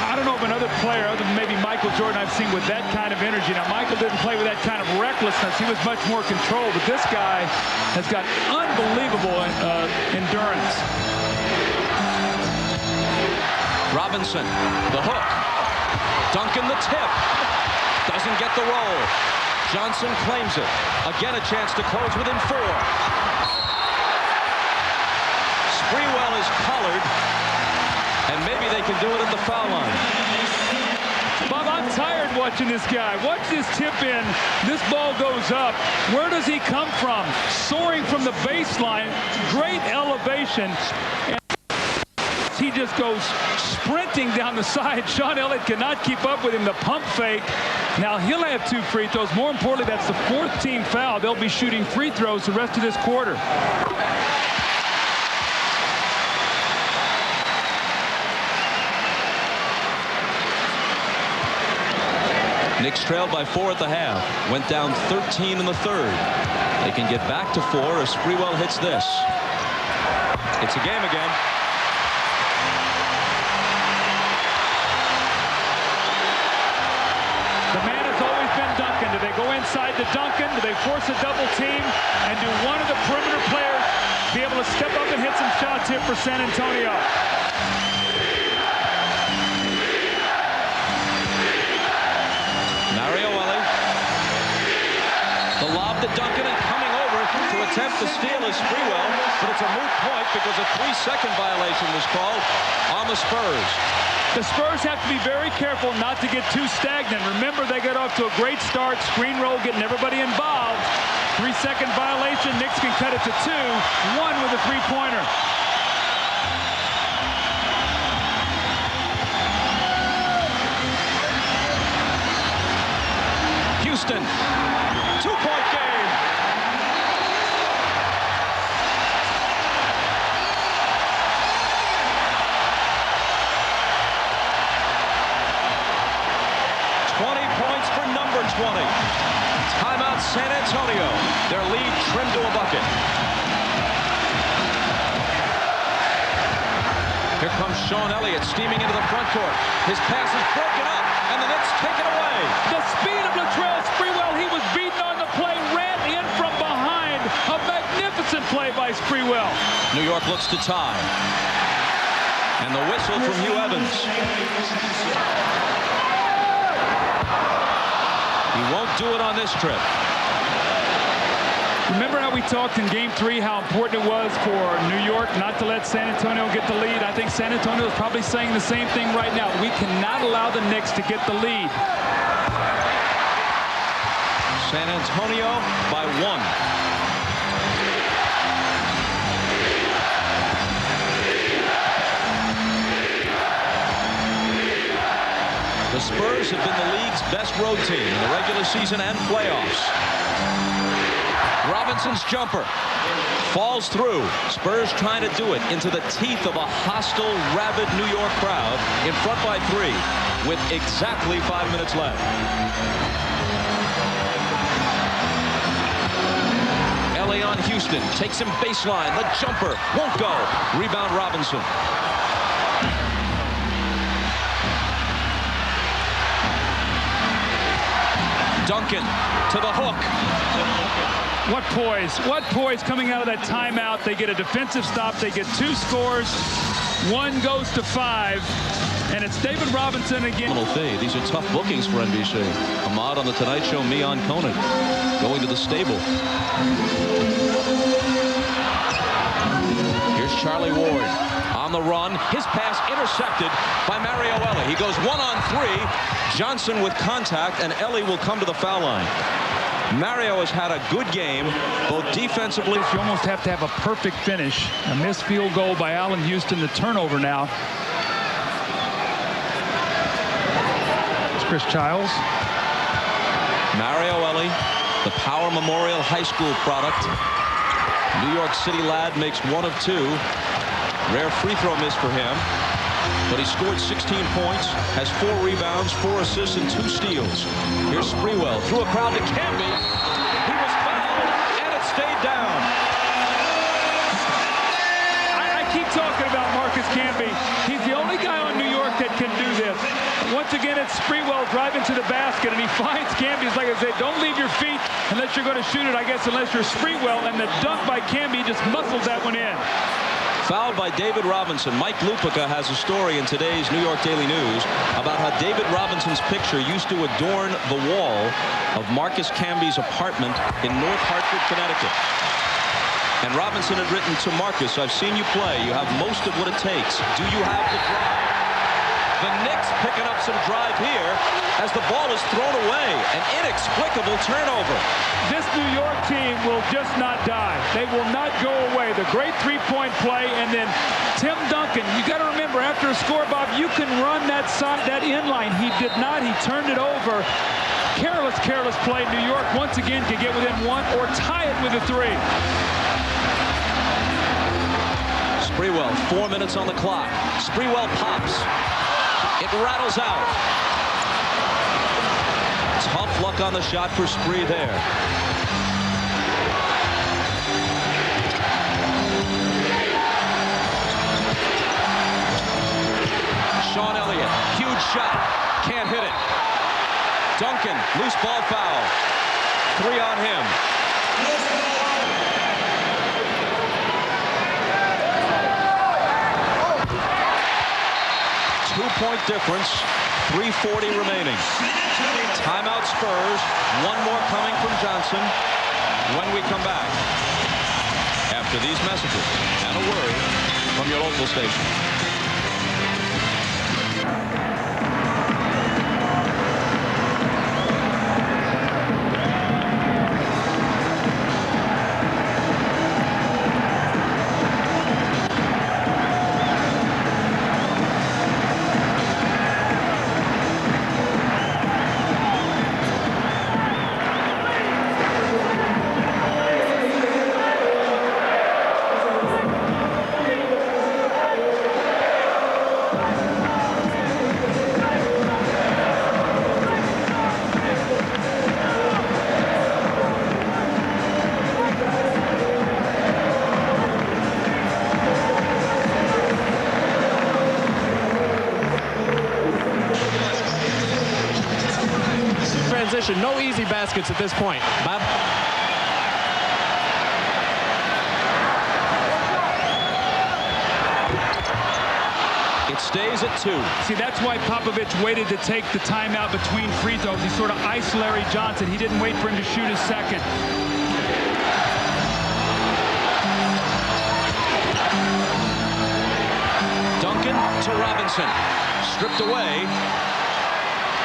I don't know of another player other than maybe Michael Jordan I've seen with that kind of energy. Now, Michael didn't play with that kind of recklessness. He was much more controlled, but this guy has got unbelievable endurance. Robinson, the hook. Duncan, the tip. Doesn't get the roll. Johnson claims it. Again, a chance to close within 4. Sprewell is collared, and maybe they can do it at the foul line. Bob, I'm tired watching this guy. Watch this tip in. This ball goes up. Where does he come from? Soaring from the baseline. Great elevation. he just goes sprinting down the side. Sean Elliott cannot keep up with him. The pump fake. Now he'll have 2 free throws. More importantly, that's the 4th team foul. They'll be shooting free throws the rest of this quarter. Knicks trailed by 4 at the half. Went down 13 in the 3rd. They can get back to 4 as Sprewell hits this. It's a game again. The man has always been Duncan. Do they go inside to Duncan? Do they force a double team? And do one of the perimeter players be able to step up and hit some shots here for San Antonio? The lob to Duncan and coming over to attempt to steal is Sprewell, but it's a moot point because a 3-second violation was called on the Spurs. The Spurs have to be very careful not to get too stagnant. Remember, they got off to a great start, screen roll, getting everybody involved. 3-second violation, Knicks can cut it to 2, 1 with a 3-pointer. Houston, 2-point game. Points for number 20. Timeout San Antonio. Their lead trimmed to a bucket. Here comes Sean Elliott steaming into the front court. His pass is broken up, and the Knicks take it away. The speed of Latrell Sprewell. He was beaten on the play, ran in from behind. A magnificent play by Sprewell. New York looks to tie. And the whistle from Hugh Evans. He won't do it on this trip. Remember how we talked in Game 3 how important it was for New York not to let San Antonio get the lead? I think San Antonio is probably saying the same thing right now. We cannot allow the Knicks to get the lead. San Antonio by 1. The Spurs have been the league's best road team in the regular season and playoffs. Robinson's jumper falls through. Spurs trying to do it into the teeth of a hostile, rabid New York crowd in front by 3 with exactly 5 minutes left. LA on Houston, takes him baseline. The jumper won't go. Rebound Robinson. Duncan to the hook. What poise coming out of that timeout. They get a defensive stop. They get 2 scores. 1 goes to 5. And it's David Robinson again. These are tough bookings for NBC. Ahmad on The Tonight Show, me on Conan. Going to the stable. Here's Charlie Ward on the run. His pass intercepted by Mario Ellie. He goes 1-on-3. Johnson with contact, and Ellie will come to the foul line. Mario has had a good game, both defensively. You almost have to have a perfect finish. A missed field goal by Allen Houston. The turnover now. It's Chris Childs. Mario Ellie, the Power Memorial High School product. New York City lad makes 1 of 2. Rare free throw miss for him. But he scored 16 points, has 4 rebounds, 4 assists, and 2 steals. Here's Sprewell through a crowd to Camby. He was fouled, and it stayed down. I keep talking about Marcus Camby. He's the only guy on New York that can do this. Once again, it's Sprewell driving to the basket, and he finds Camby. It's like I said, don't leave your feet unless you're going to shoot it, I guess, unless you're Sprewell. And the dunk by Camby just muscles that one in. Fouled by David Robinson. Mike Lupica has a story in today's New York Daily News about how David Robinson's picture used to adorn the wall of Marcus Camby's apartment in North Hartford, Connecticut. And Robinson had written to Marcus, I've seen you play. You have most of what it takes. Do you have the drive? The Knicks picking up some drive here as the ball is thrown away. An inexplicable turnover. This New York team will just not die. They will not go away. play, the great three-point play, and then Tim Duncan. You got to remember, after a score, Bob, you can run that inline. He did not. He turned it over. Careless play. New York once again can get within one or tie it with a three. Sprewell, 4 minutes on the clock. Sprewell pops. It rattles out. Tough luck on the shot for Spree there. Sean Elliott, huge shot. Can't hit it. Duncan, loose ball foul. 3 on him. Two-point difference, 3:40 remaining. Timeout Spurs, one more coming from Johnson when we come back. After these messages and a word from your local station. No easy baskets at this point. Bob? It stays at 2. See, that's why Popovich waited to take the timeout between free throws. He sort of iced Larry Johnson. He didn't wait for him to shoot his second. Duncan to Robinson. Stripped away.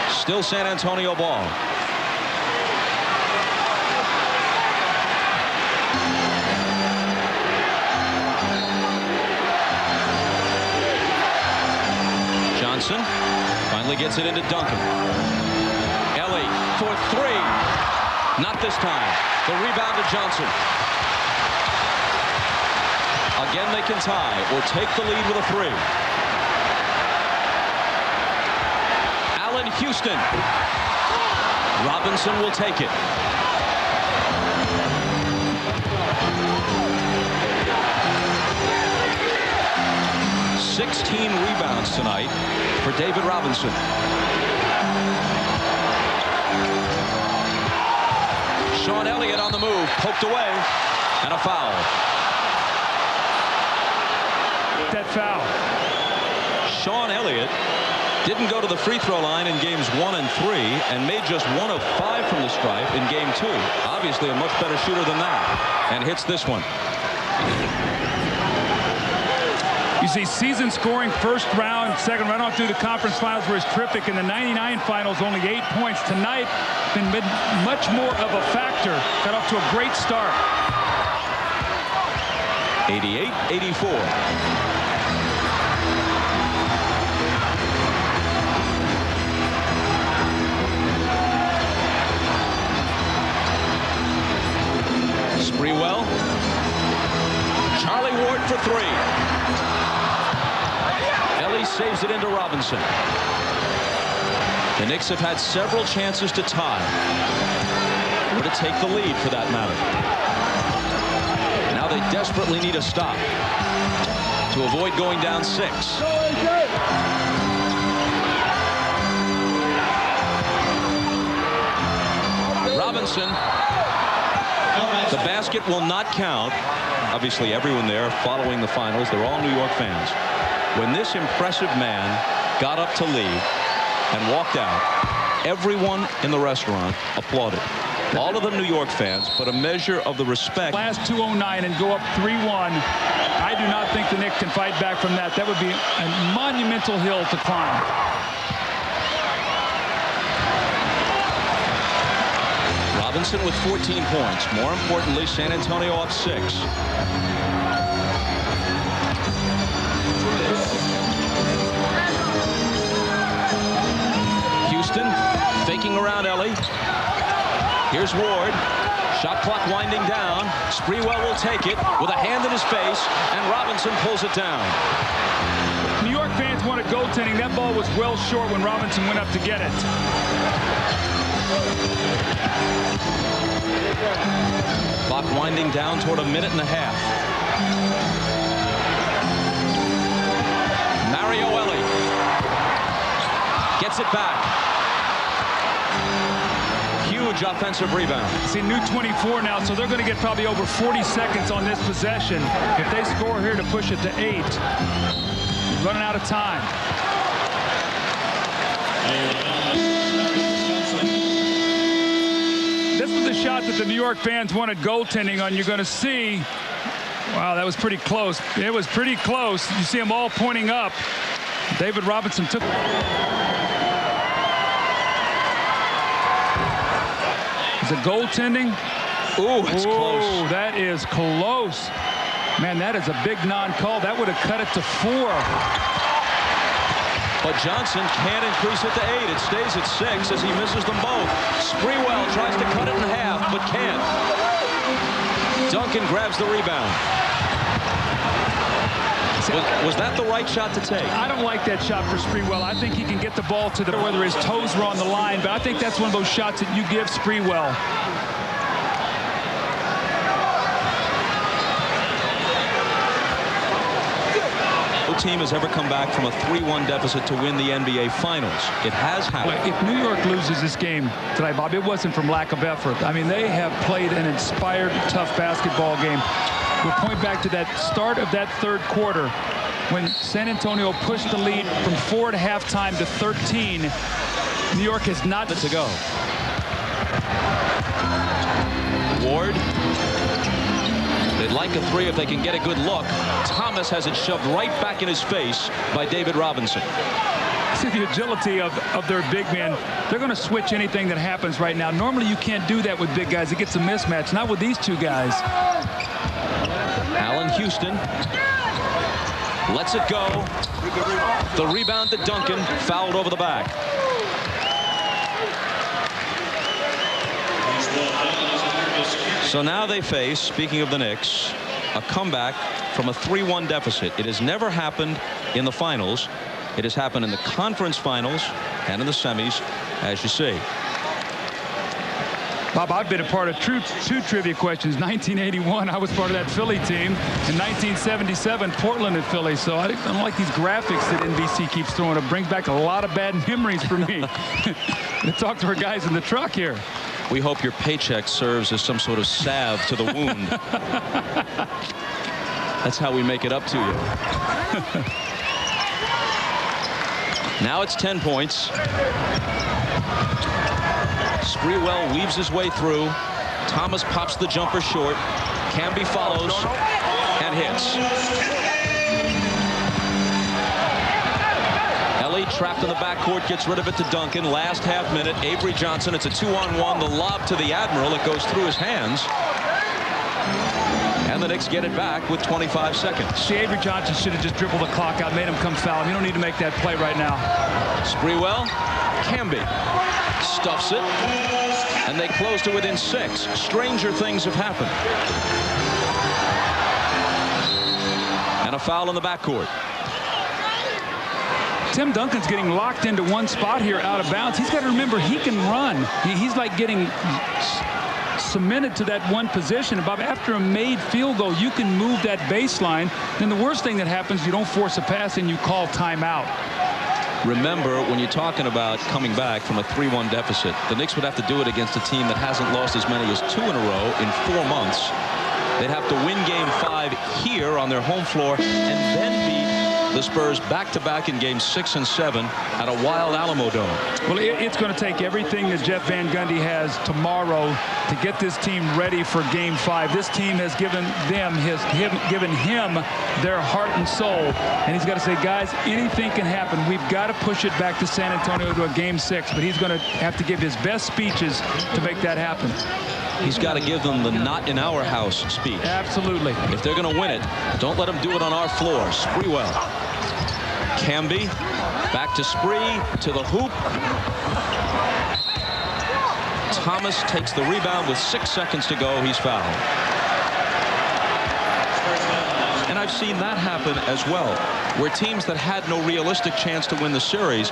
Still San Antonio ball. Johnson finally gets it into Duncan. Ellie for 3. Not this time. The rebound to Johnson. Again, they can tie or take the lead with a 3. Allen Houston. Robinson will take it. "16 rebounds tonight for David Robinson. Sean Elliott on the move, poked away, and a foul. That foul. Sean Elliott didn't go to the free throw line in games 1 and 3 and made just 1 of 5 from the stripe in game 2. Obviously a much better shooter than that, and hits this one. You see, season scoring first round, second round on through the conference finals was terrific. In the 99 finals, only 8 points. Tonight, been much more of a factor. Got off to a great start. 88-84. Sprewell. Charlie Ward for 3. Ellie saves it into Robinson. The Knicks have had several chances to tie or to take the lead, for that matter. Now they desperately need a stop to avoid going down 6. Robinson. The basket will not count. Obviously, everyone there following the finals, they're all New York fans. When this impressive man got up to leave and walked out, everyone in the restaurant applauded. All of them New York fans, but a measure of the respect. Last 2:09 and go up 3-1. I do not think the Knicks can fight back from that. That would be a monumental hill to climb. Robinson with 14 points. More importantly, San Antonio up 6. Here's Ward. Shot clock winding down. Sprewell will take it with a hand in his face, and Robinson pulls it down. New York fans wanted goaltending. That ball was well short when Robinson went up to get it. Clock winding down toward a minute and a half. Mario Ellie gets it back. Huge offensive rebound. See, new 24 now, so they're going to get probably over 40 seconds on this possession. If they score here to push it to 8, running out of time. This was the shot that the New York fans wanted goaltending on. You're going to see, wow, that was pretty close. It was pretty close. You see them all pointing up. David Robinson took. Is it goaltending? Ooh, it's close. That is close. Man, that is a big non-call. That would have cut it to 4. But Johnson can't increase it to 8. It stays at 6 as he misses them both. Sprewell tries to cut it in half, but can't. Duncan grabs the rebound. Was that the right shot to take? I don't like that shot for Sprewell. I think he can get the ball to the, whether his toes were on the line, but I think that's one of those shots that you give Sprewell. No team has ever come back from a 3-1 deficit to win the NBA Finals. It has happened. If New York loses this game tonight, Bob, it wasn't from lack of effort. I mean, they have played an inspired, tough basketball game. We'll point back to that start of that third quarter when San Antonio pushed the lead from 4 at halftime to 13. New York has not to go. Ward. They'd like a 3 if they can get a good look. Thomas has it shoved right back in his face by David Robinson. See the agility of their big man. They're going to switch anything that happens right now. Normally you can't do that with big guys. It gets a mismatch. Not with these two guys. Allen Houston lets it go. The rebound to Duncan, fouled over the back. So now they face, speaking of the Knicks, a comeback from a 3-1 deficit. It has never happened in the finals. It has happened in the conference finals and in the semis, as you see. Bob, I've been a part of two trivia questions. 1981, I was part of that Philly team. In 1977, Portland and Philly. So I don't like these graphics that NBC keeps throwing. It brings back a lot of bad memories for me. To talk to our guys in the truck here. We hope your paycheck serves as some sort of salve to the wound. That's how we make it up to you. Now it's 10 points. Sprewell weaves his way through. Thomas pops the jumper short. Camby follows and hits. Ellie trapped in the backcourt, gets rid of it to Duncan. Last half minute, Avery Johnson. It's a 2-on-1. The lob to the Admiral. It goes through his hands. And the Knicks get it back with 25 seconds. See, Avery Johnson should have just dribbled the clock out, made him come foul him. You don't need to make that play right now. Sprewell, Camby stuffs it, and they close to within 6. Stranger things have happened. And a foul in the backcourt. Tim Duncan's getting locked into one spot here out of bounds. He's got to remember he can run. He's like getting cemented to that one position. Bob, after a made field goal, you can move that baseline. Then the worst thing that happens, you don't force a pass and you call timeout. Remember, when you're talking about coming back from a 3-1 deficit, the Knicks would have to do it against a team that hasn't lost as many as 2 in a row in 4 months. They'd have to win Game 5 here on their home floor and then beat the Spurs back-to-back in Games 6 and 7 at a Wild Alamo Dome. Well, it's going to take everything that Jeff Van Gundy has tomorrow to get this team ready for Game 5. This team has given him their heart and soul, and he's got to say, guys, anything can happen. We've got to push it back to San Antonio to a Game 6, but he's going to have to give his best speeches to make that happen. He's got to give them the "not in our house" speech. Absolutely. If they're going to win it, don't let them do it on our floor. Sprewell. Camby back to Spree, to the hoop. Thomas takes the rebound with 6 seconds to go. He's fouled. And I've seen that happen as well, where teams that had no realistic chance to win the series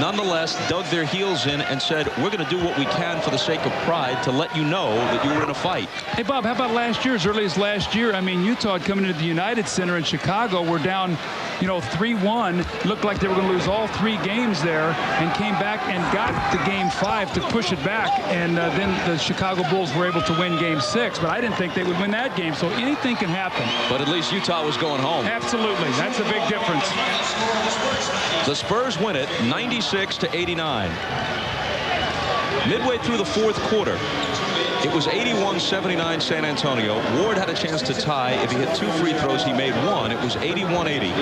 nonetheless dug their heels in and said, we're going to do what we can for the sake of pride to let you know that you were in a fight. Hey, Bob, how about last year, as early as last year? I mean, Utah coming into the United Center in Chicago were down, 3-1. Looked like they were going to lose all 3 games there, and came back and got to Game 5 to push it back. And then the Chicago Bulls were able to win Game 6. But I didn't think they would win that game, so anything can happen. But at least Utah was going home. Absolutely. That's a big difference. The Spurs win it 96-89. Midway through the 4th quarter, it was 81-79 San Antonio. Ward had a chance to tie. If he hit 2 free throws, he made 1. It was 81-80,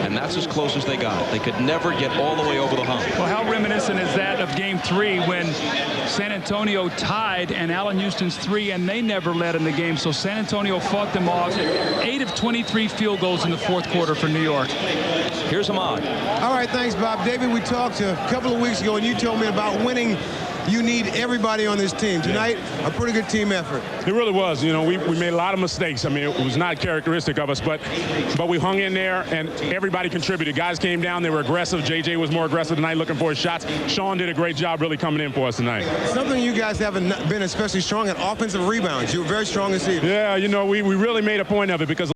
and that's as close as they got. They could never get all the way over the hump. Well, how reminiscent is that of Game 3 when San Antonio tied and Allen Houston's 3, and they never led in the game. So San Antonio fought them off. 8 of 23 field goals in the 4th quarter for New York. Here's Ahmad. All right, thanks, Bob. David, we talked a couple of weeks ago, and you told me about winning. You need everybody on this team. Tonight, a pretty good team effort. It really was. We made a lot of mistakes. I mean, it was not characteristic of us, but we hung in there, and everybody contributed. Guys came down. They were aggressive. JJ was more aggressive tonight, looking for his shots. Sean did a great job really coming in for us tonight. Something you guys haven't been especially strong at offensive rebounds. You were very strong this evening. Yeah, we really made a point of it because